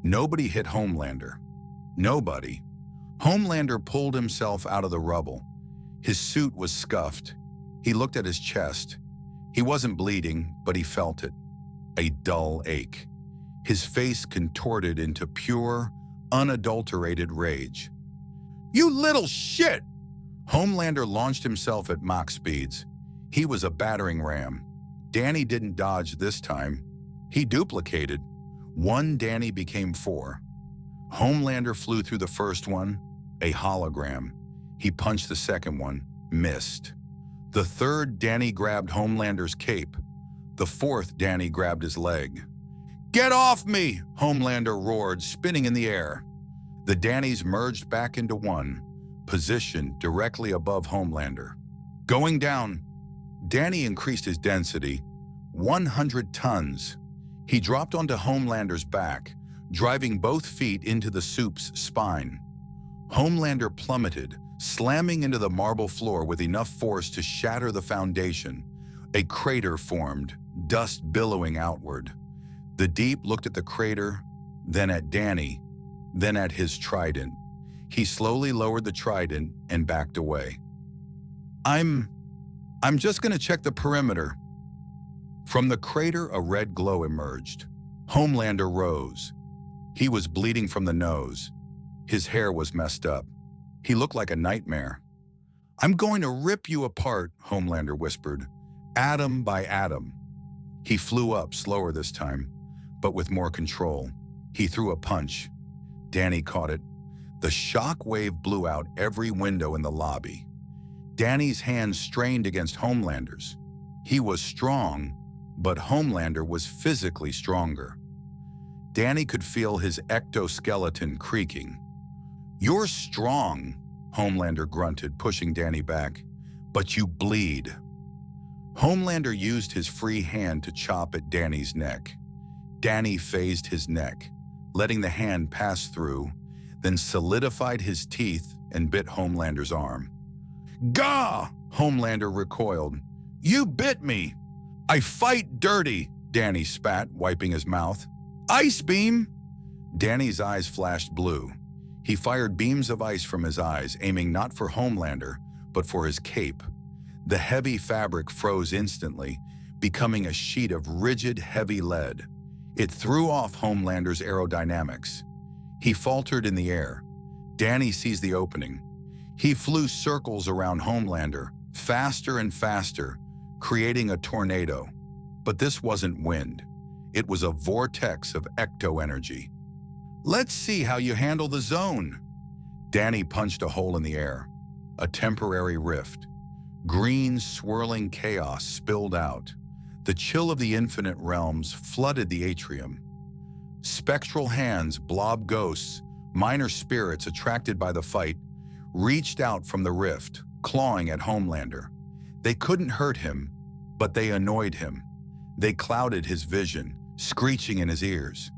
Nobody hit Homelander. Nobody. Homelander pulled himself out of the rubble. His suit was scuffed. He looked at his chest. He wasn't bleeding, but he felt it. A dull ache. His face contorted into pure, unadulterated rage. "You little shit!" Homelander launched himself at Mach speeds. He was a battering ram. Danny didn't dodge this time. He duplicated. One Danny became four. Homelander flew through the first one, a hologram. He punched the second one, missed. The third Danny grabbed Homelander's cape. The fourth Danny grabbed his leg. "Get off me!" Homelander roared, spinning in the air. The Dannys merged back into one, positioned directly above Homelander. Going down. Danny increased his density, 100 tons. He dropped onto Homelander's back, driving both feet into the Supes' spine. Homelander plummeted, slamming into the marble floor with enough force to shatter the foundation. A crater formed, dust billowing outward. The Deep looked at the crater, then at Danny, then at his trident. He slowly lowered the trident and backed away. I'm just gonna check the perimeter." From the crater, a red glow emerged. Homelander rose. He was bleeding from the nose. His hair was messed up. He looked like a nightmare. "I'm going to rip you apart," Homelander whispered, "atom by atom." He flew up, slower this time, but with more control. He threw a punch. Danny caught it. The shock wave blew out every window in the lobby. Danny's hands strained against Homelander's. He was strong, but Homelander was physically stronger. Danny could feel his ectoskeleton creaking. "You're strong," Homelander grunted, pushing Danny back, "but you bleed." Homelander used his free hand to chop at Danny's neck. Danny phased his neck, letting the hand pass through, then solidified his teeth and bit Homelander's arm. Gah! Homelander recoiled. You bit me! I fight dirty, Danny spat, wiping his mouth. Ice beam! Danny's eyes flashed blue. He fired beams of ice from his eyes, aiming not for Homelander, but for his cape. The heavy fabric froze instantly, becoming a sheet of rigid, heavy lead. It threw off Homelander's aerodynamics. He faltered in the air. Danny seized the opening. He flew circles around Homelander, faster and faster, creating a tornado. But this wasn't wind. It was a vortex of ecto-energy. Let's see how you handle the zone. Danny punched a hole in the air, a temporary rift. Green, swirling chaos spilled out. The chill of the infinite realms flooded the atrium. Spectral hands, blob ghosts, minor spirits attracted by the fight, reached out from the rift, clawing at Homelander. They couldn't hurt him, but they annoyed him. They clouded his vision, screeching in his ears.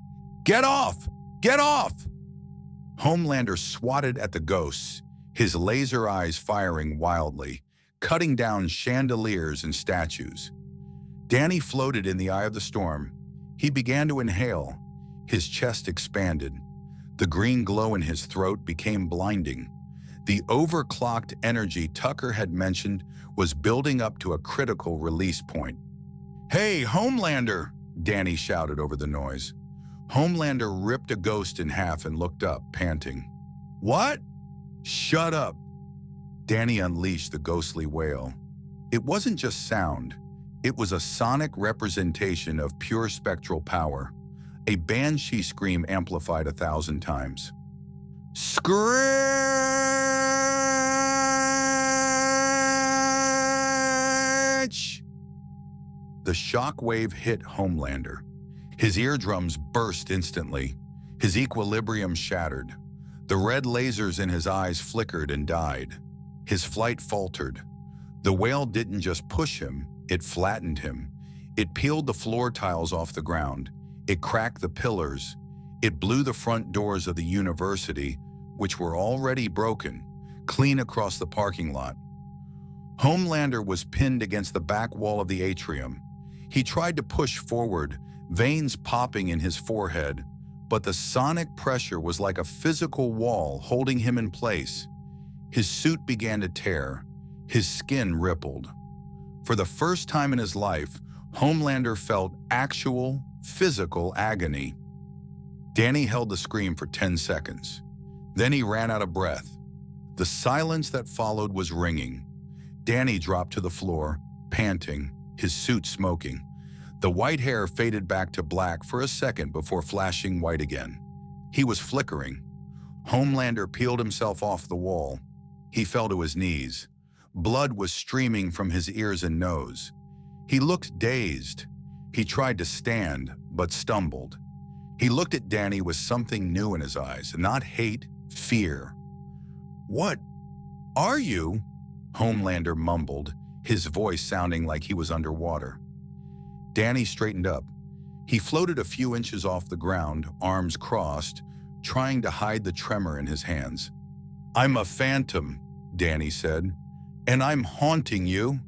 Get off! Get off! Homelander swatted at the ghosts, his laser eyes firing wildly, cutting down chandeliers and statues. Danny floated in the eye of the storm. He began to inhale. His chest expanded. The green glow in his throat became blinding. The overclocked energy Tucker had mentioned was building up to a critical release point. Hey, Homelander! Danny shouted over the noise. Homelander ripped a ghost in half and looked up, panting. What? Shut up! Danny unleashed the ghostly wail. It wasn't just sound. It was a sonic representation of pure spectral power, a banshee scream amplified 1,000 times. Screech! The shockwave hit Homelander. His eardrums burst instantly. His equilibrium shattered. The red lasers in his eyes flickered and died. His flight faltered. The wail didn't just push him, it flattened him. It peeled the floor tiles off the ground. It cracked the pillars. It blew the front doors of the university, which were already broken, clean across the parking lot. Homelander was pinned against the back wall of the atrium. He tried to push forward, veins popping in his forehead, but the sonic pressure was like a physical wall holding him in place. His suit began to tear. His skin rippled. For the first time in his life, Homelander felt actual, physical agony. Danny held the scream for 10 seconds. Then he ran out of breath. The silence that followed was ringing. Danny dropped to the floor, panting, his suit smoking. The white hair faded back to black for a second before flashing white again. He was flickering. Homelander peeled himself off the wall. He fell to his knees. Blood was streaming from his ears and nose. He looked dazed. He tried to stand, but stumbled. He looked at Danny with something new in his eyes, not hate, fear. What are you? Homelander mumbled, his voice sounding like he was underwater. Danny straightened up. He floated a few inches off the ground, arms crossed, trying to hide the tremor in his hands. I'm a phantom, Danny said, and I'm haunting you.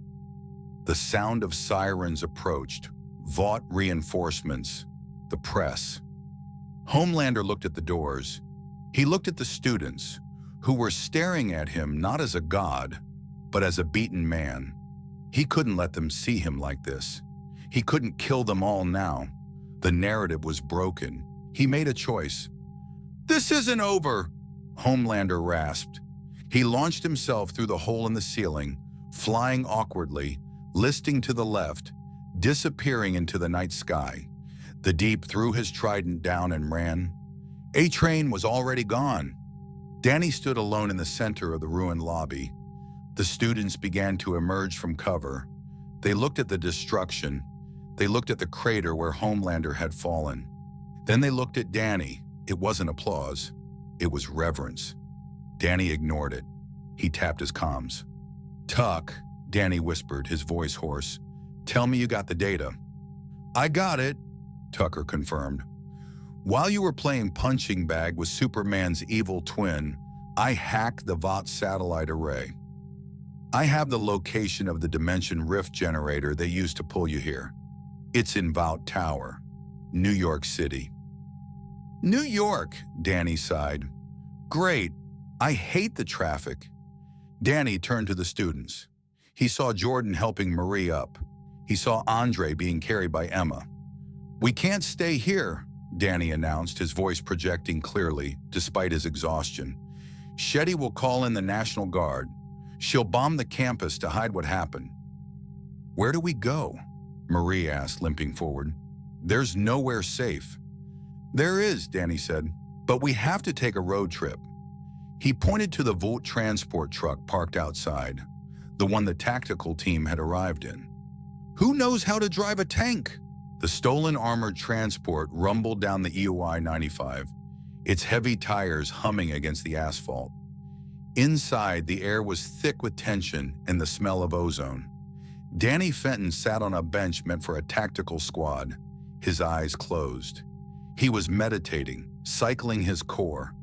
The sound of sirens approached. Vought reinforcements. The press. Homelander looked at the doors. He looked at the students, who were staring at him not as a god, but as a beaten man. He couldn't let them see him like this. He couldn't kill them all now. The narrative was broken. He made a choice. This isn't over, Homelander rasped. He launched himself through the hole in the ceiling, flying awkwardly, listing to the left, disappearing into the night sky. The Deep threw his trident down and ran. A-Train was already gone. Danny stood alone in the center of the ruined lobby. The students began to emerge from cover. They looked at the destruction. They looked at the crater where Homelander had fallen. Then they looked at Danny. It wasn't applause. It was reverence. Danny ignored it. He tapped his comms. Tuck, Danny whispered, his voice hoarse. Tell me you got the data. I got it, Tucker confirmed. While you were playing punching bag with Superman's evil twin, I hacked the Vought satellite array. I have the location of the dimension rift generator they used to pull you here. It's in Vought Tower, New York City. New York, Danny sighed. Great. I hate the traffic. Danny turned to the students. He saw Jordan helping Marie up. He saw Andre being carried by Emma. We can't stay here, Danny announced, his voice projecting clearly, despite his exhaustion. Shetty will call in the National Guard. She'll bomb the campus to hide what happened. Where do we go? Marie asked, limping forward. There's nowhere safe. There is, Danny said, but we have to take a road trip. He pointed to the Vought transport truck parked outside, the one the tactical team had arrived in. Who knows how to drive a tank? The stolen armored transport rumbled down the EOI 95, its heavy tires humming against the asphalt. Inside, the air was thick with tension and the smell of ozone. Danny Fenton sat on a bench meant for a tactical squad, his eyes closed. He was meditating, cycling his core.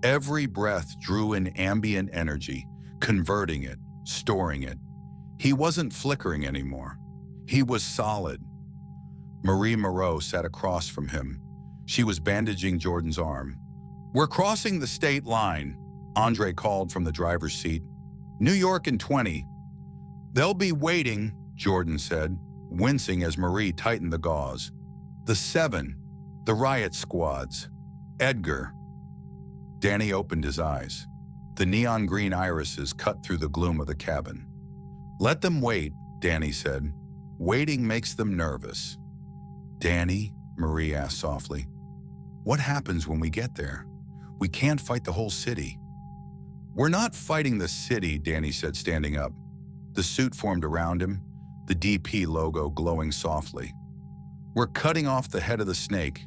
Every breath drew in ambient energy, converting it, storing it. He wasn't flickering anymore. He was solid. Marie Moreau sat across from him. She was bandaging Jordan's arm. We're crossing the state line, Andre called from the driver's seat. New York in 20. They'll be waiting, Jordan said, wincing as Marie tightened the gauze. The 7, the riot squads. Edgar. Danny opened his eyes. The neon green irises cut through the gloom of the cabin. Let them wait, Danny said. Waiting makes them nervous. Danny, Marie asked softly, what happens when we get there? We can't fight the whole city. We're not fighting the city, Danny said, standing up. The suit formed around him, the DP logo glowing softly. We're cutting off the head of the snake.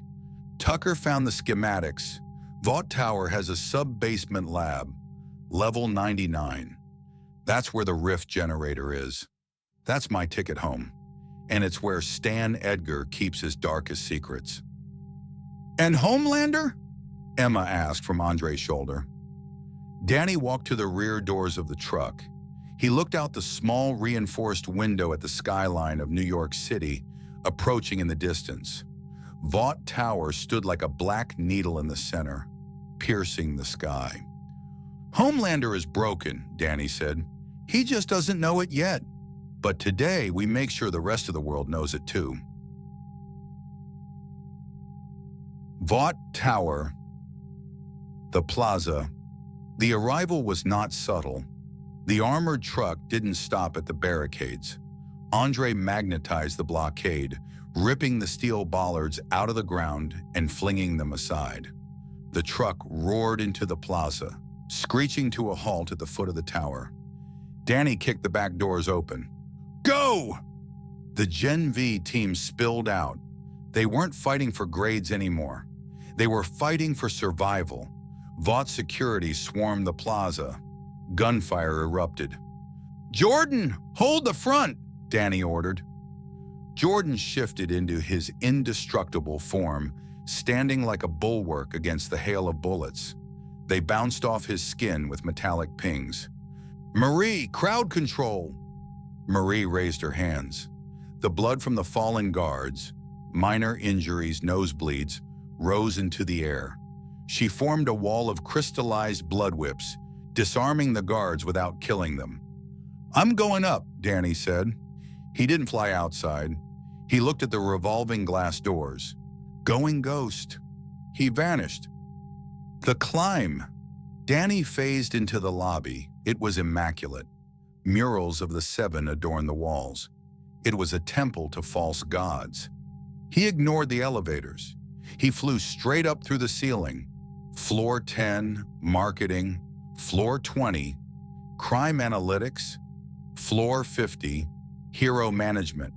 Tucker found the schematics. Vought Tower has a sub-basement lab, level 99. That's where the rift generator is. That's my ticket home. And it's where Stan Edgar keeps his darkest secrets. And Homelander? Emma asked from Andre's shoulder. Danny walked to the rear doors of the truck. He looked out the small reinforced window at the skyline of New York City, approaching in the distance. Vought Tower stood like a black needle in the center, piercing the sky. Homelander is broken, Danny said. He just doesn't know it yet. But today, we make sure the rest of the world knows it too. Vought Tower, the plaza. The arrival was not subtle. The armored truck didn't stop at the barricades. Andre magnetized the blockade, ripping the steel bollards out of the ground and flinging them aside. The truck roared into the plaza, screeching to a halt at the foot of the tower. Danny kicked the back doors open. Go! The Gen V team spilled out. They weren't fighting for grades anymore. They were fighting for survival. Vought security swarmed the plaza. Gunfire erupted. Jordan, hold the front, Danny ordered. Jordan shifted into his indestructible form, standing like a bulwark against the hail of bullets. They bounced off his skin with metallic pings. Marie, crowd control! Marie raised her hands. The blood from the fallen guards, minor injuries, nosebleeds, rose into the air. She formed a wall of crystallized blood whips, disarming the guards without killing them. I'm going up, Danny said. He didn't fly outside. He looked at the revolving glass doors. Going ghost. He vanished. The climb. Danny phased into the lobby. It was immaculate. Murals of the 7 adorned the walls. It was a temple to false gods. He ignored the elevators. He flew straight up through the ceiling. Floor 10, marketing. Floor 20, crime analytics. Floor 50, hero management.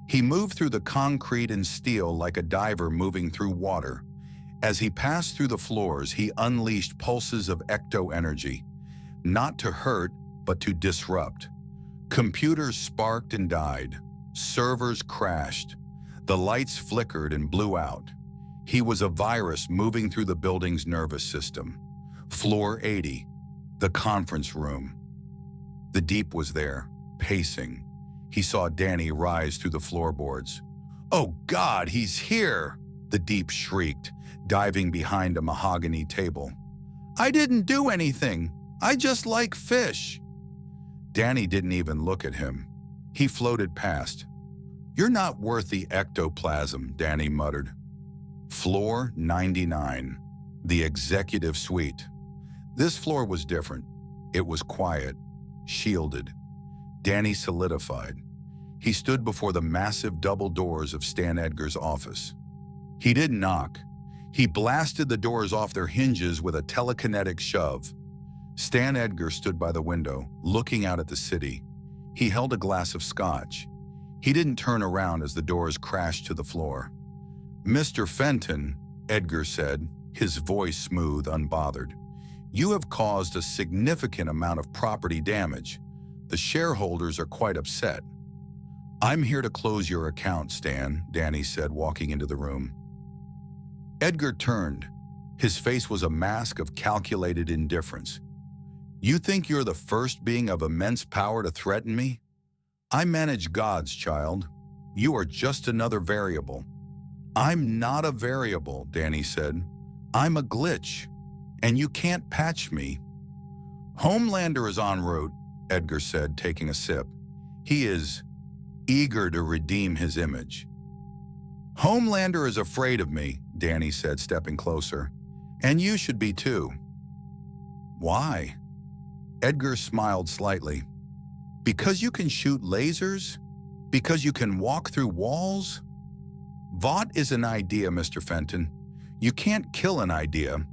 He moved through the concrete and steel like a diver moving through water. As he passed through the floors, he unleashed pulses of ecto-energy, not to hurt, but to disrupt. Computers sparked and died. Servers crashed. The lights flickered and blew out. He was a virus moving through the building's nervous system. Floor 80, the conference room. The Deep was there, pacing. He saw Danny rise through the floorboards. "Oh God, he's here!" The Deep shrieked, diving behind a mahogany table. "I didn't do anything. I just like fish." Danny didn't even look at him. He floated past. "You're not worth the ectoplasm," Danny muttered. Floor 99, the executive suite. This floor was different. It was quiet, shielded. Danny solidified. He stood before the massive double doors of Stan Edgar's office. He didn't knock. He blasted the doors off their hinges with a telekinetic shove. Stan Edgar stood by the window, looking out at the city. He held a glass of scotch. He didn't turn around as the doors crashed to the floor. "Mr. Fenton," Edgar said, his voice smooth, unbothered, "you have caused a significant amount of property damage. The shareholders are quite upset." "I'm here to close your account, Stan," Danny said, walking into the room. Edgar turned. His face was a mask of calculated indifference. "You think you're the first being of immense power to threaten me? I manage gods, child. You are just another variable." "I'm not a variable," Danny said. "I'm a glitch, and you can't patch me." "Homelander is en route," Edgar said, taking a sip. "He is eager to redeem his image." "Homelander is afraid of me," Danny said, stepping closer. "And you should be too." "Why?" Edgar smiled slightly. "Because you can shoot lasers? Because you can walk through walls? Vought is an idea, Mr. Fenton. You can't kill an idea."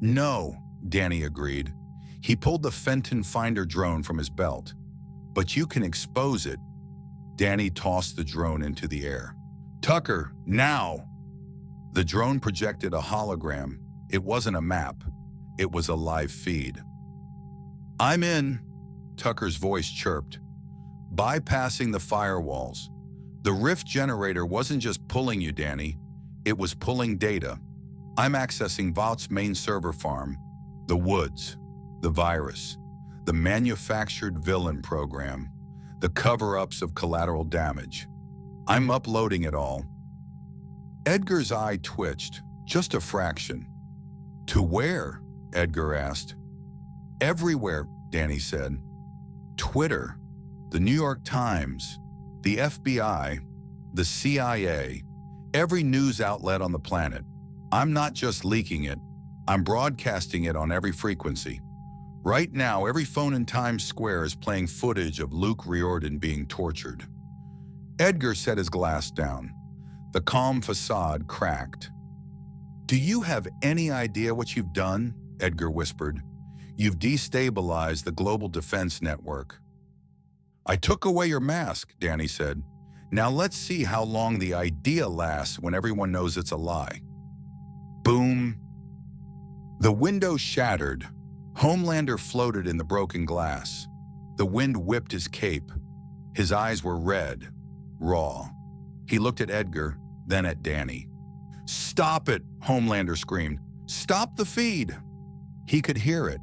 "No," Danny agreed. He pulled the Fenton Finder drone from his belt. "But you can expose it." Danny tossed the drone into the air. "Tucker, now!" The drone projected a hologram. It wasn't a map. It was a live feed. "I'm in," Tucker's voice chirped. "Bypassing the firewalls. The rift generator wasn't just pulling you, Danny. It was pulling data. I'm accessing Vought's main server farm, the woods, the virus, the manufactured villain program, the cover-ups of collateral damage. I'm uploading it all." Edgar's eye twitched, just a fraction. "To where?" Edgar asked. "Everywhere," Danny said. "Twitter, the New York Times, the FBI, the CIA, every news outlet on the planet. I'm not just leaking it, I'm broadcasting it on every frequency. Right now, every phone in Times Square is playing footage of Luke Riordan being tortured." Edgar set his glass down. The calm facade cracked. "Do you have any idea what you've done?" Edgar whispered. "You've destabilized the global defense network." "I took away your mask," Danny said. "Now let's see how long the idea lasts when everyone knows it's a lie." Boom. The window shattered. Homelander floated in the broken glass. The wind whipped his cape. His eyes were red, raw. He looked at Edgar, then at Danny. "Stop it!" Homelander screamed. "Stop the feed!" He could hear it.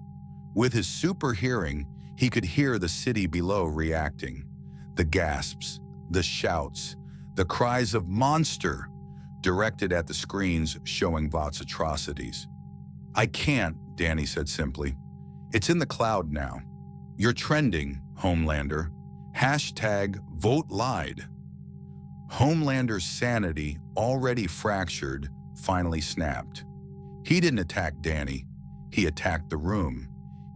With his super hearing, he could hear the city below reacting. The gasps, the shouts, the cries of "monster!" directed at the screens showing Vought's atrocities. "I can't," Danny said simply. "It's in the cloud now. You're trending, Homelander. #Vought lied." Homelander's sanity, already fractured, finally snapped. He didn't attack Danny. He attacked the room.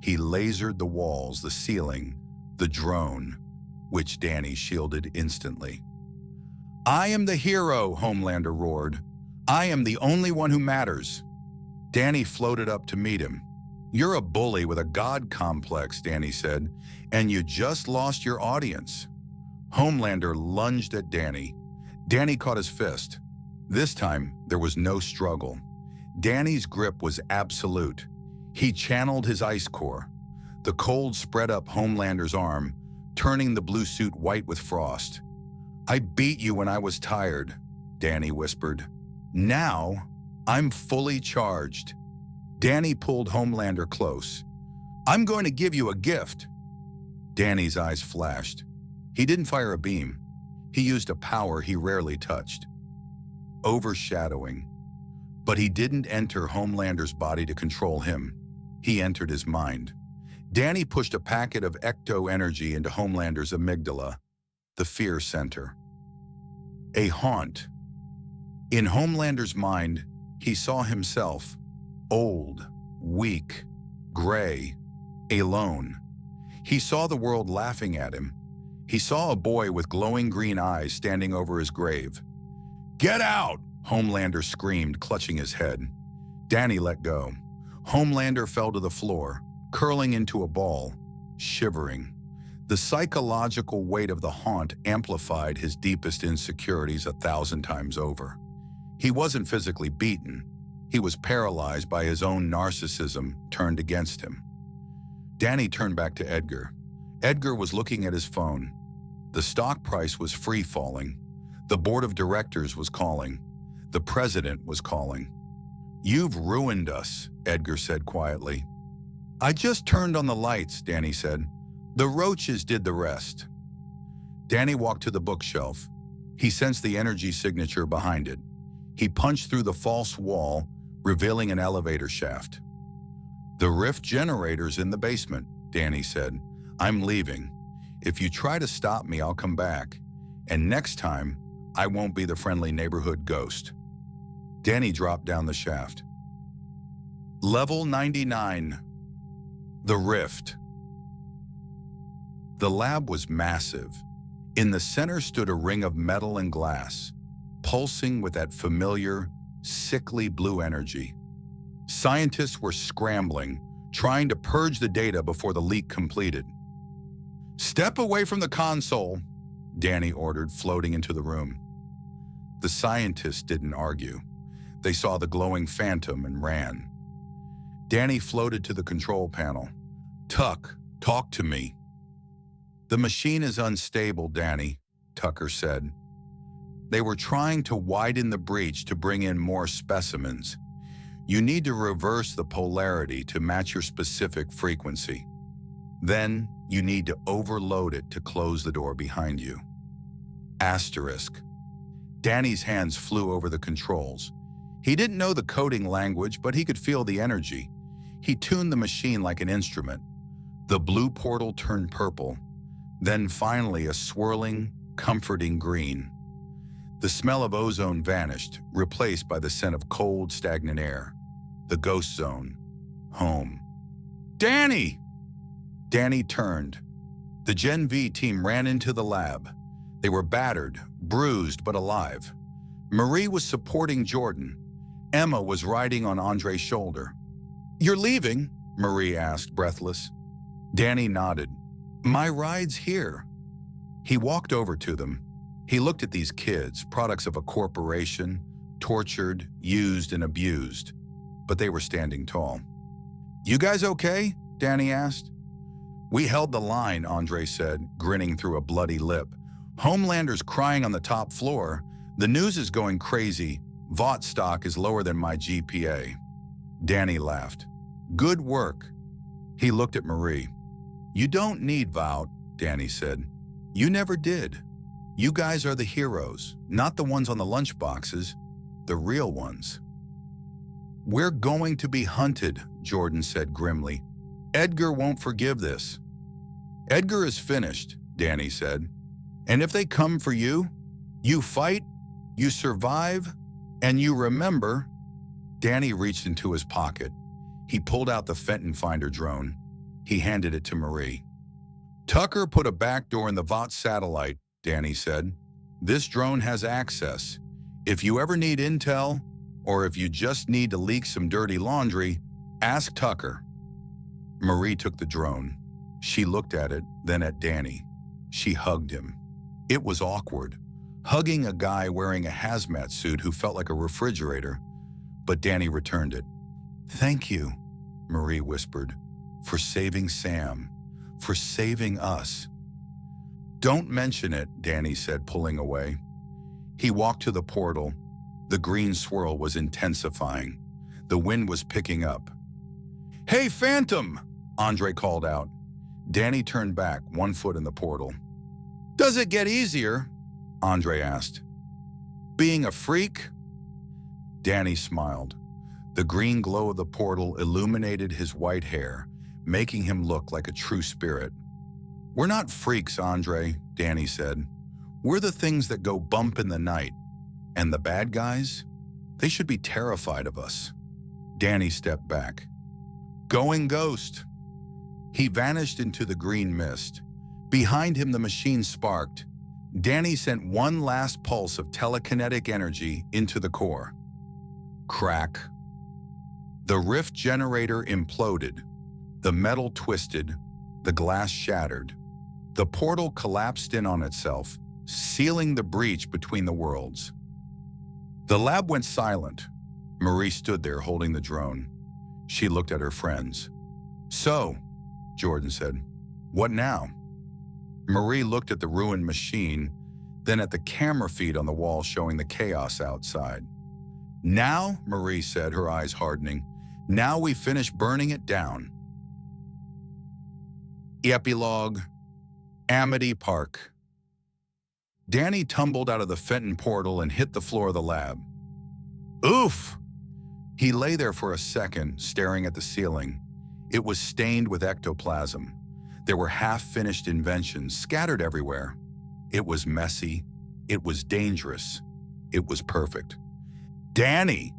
He lasered the walls, the ceiling, the drone, which Danny shielded instantly. "I am the hero," Homelander roared. "I am the only one who matters." Danny floated up to meet him. "You're a bully with a god complex," Danny said, "and you just lost your audience." Homelander lunged at Danny. Danny caught his fist. This time, there was no struggle. Danny's grip was absolute. He channeled his ice core. The cold spread up Homelander's arm, turning the blue suit white with frost. "I beat you when I was tired," Danny whispered. "Now, I'm fully charged." Danny pulled Homelander close. "I'm going to give you a gift." Danny's eyes flashed. He didn't fire a beam. He used a power he rarely touched. Overshadowing. But he didn't enter Homelander's body to control him. He entered his mind. Danny pushed a packet of ecto-energy into Homelander's amygdala, the fear center. A haunt. In Homelander's mind, he saw himself, old, weak, gray, alone. He saw the world laughing at him. He saw a boy with glowing green eyes standing over his grave. "Get out!" Homelander screamed, clutching his head. Danny let go. Homelander fell to the floor, curling into a ball, shivering. The psychological weight of the haunt amplified his deepest insecurities 1,000 times over. He wasn't physically beaten. He was paralyzed by his own narcissism turned against him. Danny turned back to Edgar. Edgar was looking at his phone. The stock price was free-falling. The board of directors was calling. The president was calling. "You've ruined us," Edgar said quietly. "I just turned on the lights," Danny said. "The roaches did the rest." Danny walked to the bookshelf. He sensed the energy signature behind it. He punched through the false wall, revealing an elevator shaft. "The rift generator's in the basement," Danny said. "I'm leaving. If you try to stop me, I'll come back. And next time, I won't be the friendly neighborhood ghost." Danny dropped down the shaft. Level 99. The Rift. The lab was massive. In the center stood a ring of metal and glass, pulsing with that familiar, sickly blue energy. Scientists were scrambling, trying to purge the data before the leak completed. "Step away from the console," Danny ordered, floating into the room. The scientists didn't argue. They saw the glowing phantom and ran. Danny floated to the control panel. "Tuck, talk to me." "The machine is unstable, Danny," Tucker said. "They were trying to widen the breach to bring in more specimens. You need to reverse the polarity to match your specific frequency. Then you need to overload it to close the door behind you." Asterisk. Danny's hands flew over the controls. He didn't know the coding language, but he could feel the energy. He tuned the machine like an instrument. The blue portal turned purple, then finally a swirling, comforting green. The smell of ozone vanished, replaced by the scent of cold, stagnant air. The ghost zone. Home. "Danny!" Danny turned. The Gen V team ran into the lab. They were battered, bruised, but alive. Marie was supporting Jordan. Emma was riding on Andre's shoulder. "You're leaving?" Marie asked, breathless. Danny nodded. "My ride's here." He walked over to them. He looked at these kids, products of a corporation, tortured, used, and abused. But they were standing tall. "You guys okay?" Danny asked. "We held the line," Andre said, grinning through a bloody lip. "Homelander's crying on the top floor. The news is going crazy. Vought stock is lower than my GPA." Danny laughed. "Good work." He looked at Marie. "You don't need Vought," Danny said. "You never did. You guys are the heroes, not the ones on the lunchboxes, the real ones." "We're going to be hunted," Jordan said grimly. "Edgar won't forgive this." "Edgar is finished," Danny said. "And if they come for you, you fight, you survive, and you remember." Danny reached into his pocket. He pulled out the Fenton Finder drone. He handed it to Marie. "Tucker put a backdoor in the Vought satellite," Danny said. "This drone has access. If you ever need intel, or if you just need to leak some dirty laundry, ask Tucker." Marie took the drone. She looked at it, then at Danny. She hugged him. It was awkward, hugging a guy wearing a hazmat suit who felt like a refrigerator. But Danny returned it. "Thank you," Marie whispered, "for saving Sam, for saving us." "Don't mention it," Danny said, pulling away. He walked to the portal. The green swirl was intensifying. The wind was picking up. "Hey, Phantom!" Andre called out. Danny turned back, one foot in the portal. "Does it get easier?" Andre asked. "Being a freak?" Danny smiled. The green glow of the portal illuminated his white hair, making him look like a true spirit. "We're not freaks, Andre," Danny said. "We're the things that go bump in the night. And the bad guys? They should be terrified of us." Danny stepped back. "Going ghost." He vanished into the green mist. Behind him, the machine sparked. Danny sent one last pulse of telekinetic energy into the core. Crack. The rift generator imploded. The metal twisted. The glass shattered. The portal collapsed in on itself, sealing the breach between the worlds. The lab went silent. Marie stood there holding the drone. She looked at her friends. "So," Jordan said, "what now?" Marie looked at the ruined machine, then at the camera feed on the wall showing the chaos outside. "Now," Marie said, her eyes hardening, "now we finish burning it down." Epilogue. Amity Park. Danny tumbled out of the Fenton portal and hit the floor of the lab. "Oof!" He lay there for a second, staring at the ceiling. It was stained with ectoplasm. There were half-finished inventions scattered everywhere. It was messy. It was dangerous. It was perfect. "Danny!"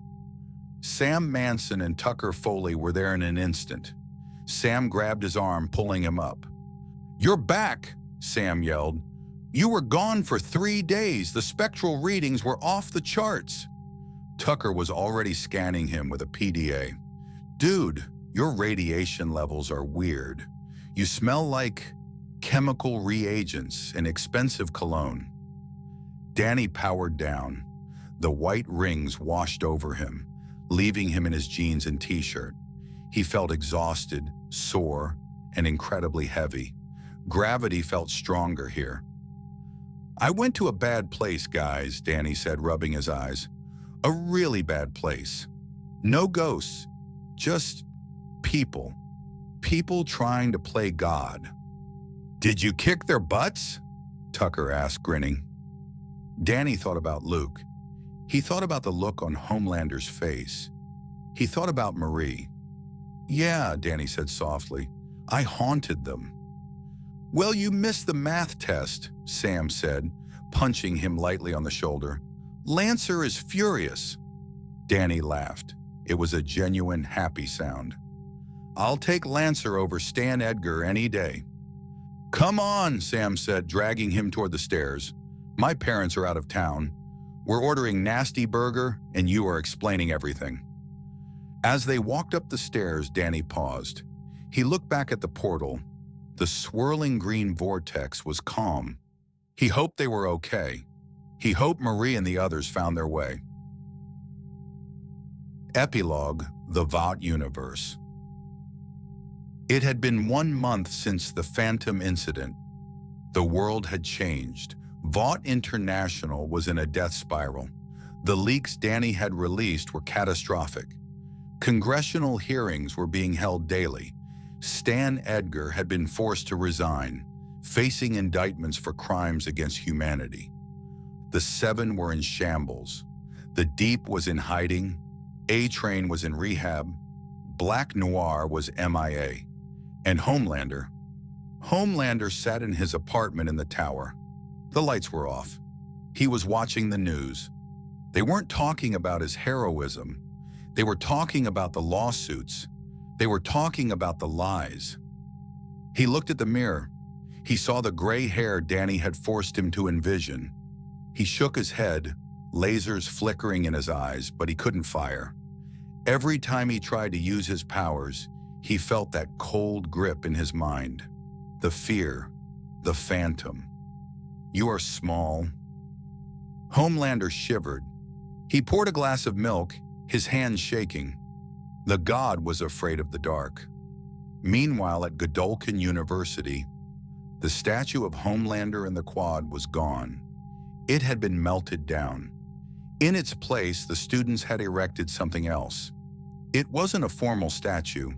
Sam Manson and Tucker Foley were there in an instant. Sam grabbed his arm, pulling him up. "You're back!" Sam yelled. "You were gone for 3 days. The spectral readings were off the charts." Tucker was already scanning him with a PDA. "Dude, your radiation levels are weird. You smell like chemical reagents and expensive cologne." Danny powered down. The white rings washed over him, leaving him in his jeans and t-shirt. He felt exhausted, sore, and incredibly heavy. Gravity felt stronger here. "I went to a bad place, guys," Danny said, rubbing his eyes. "A really bad place. No ghosts, just people. People trying to play God." "Did you kick their butts?" Tucker asked, grinning. Danny thought about Luke. He thought about the look on Homelander's face. He thought about Marie. "Yeah," Danny said softly, "I haunted them." "Well, you missed the math test," Sam said, punching him lightly on the shoulder. "Lancer is furious." Danny laughed. It was a genuine, happy sound. "I'll take Lancer over Stan Edgar any day." "Come on," Sam said, dragging him toward the stairs. "My parents are out of town. We're ordering Nasty Burger, and you are explaining everything." As they walked up the stairs, Danny paused. He looked back at the portal. The swirling green vortex was calm. He hoped they were okay. He hoped Marie and the others found their way. Epilogue. The Vought Universe. It had been 1 month since the Phantom incident. The world had changed. Vought International was in a death spiral. The leaks Danny had released were catastrophic. Congressional hearings were being held daily. Stan Edgar had been forced to resign, facing indictments for crimes against humanity. The Seven were in shambles. The Deep was in hiding. A-Train was in rehab. Black Noir was MIA. And Homelander sat in his apartment in the tower. The lights were off. He was watching the news. They weren't talking about his heroism. They were talking about the lawsuits. They were talking about the lies. He looked at the mirror. He saw the gray hair Danny had forced him to envision. He shook his head, lasers flickering in his eyes, but he couldn't fire. Every time he tried to use his powers, he felt that cold grip in his mind. The fear, the phantom. "You are small." Homelander shivered. He poured a glass of milk, his hands shaking. The god was afraid of the dark. Meanwhile, at Godolphin University, the statue of Homelander in the quad was gone. It had been melted down. In its place, the students had erected something else. It wasn't a formal statue.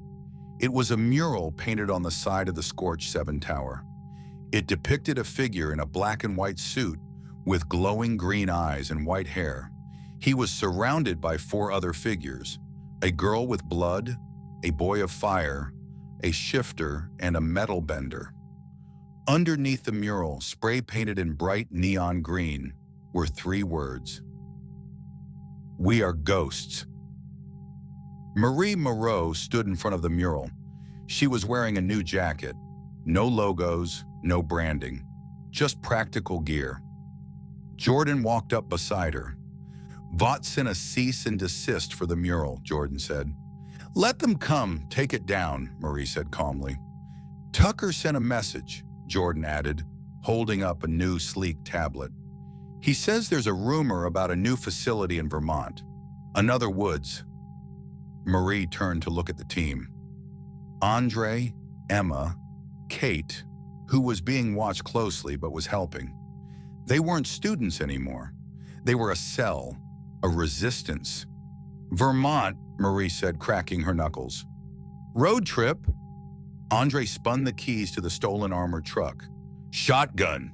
It was a mural painted on the side of the Scorch 7 tower. It depicted a figure in a black and white suit with glowing green eyes and white hair. He was surrounded by 4 other figures: a girl with blood, a boy of fire, a shifter, and a metal bender. Underneath the mural, spray painted in bright neon green, were 3 words: "We are ghosts." Marie Moreau stood in front of the mural. She was wearing a new jacket. No logos, no branding, just practical gear. Jordan walked up beside her. "Vought sent a cease and desist for the mural," Jordan said. "Let them come, take it down," Marie said calmly. "Tucker sent a message," Jordan added, holding up a new sleek tablet. "He says there's a rumor about a new facility in Vermont. Another Woods." Marie turned to look at the team. Andre, Emma, Kate, who was being watched closely but was helping. They weren't students anymore. They were a cell, a resistance. "Vermont," Marie said, cracking her knuckles. "Road trip." Andre spun the keys to the stolen armored truck. "Shotgun,"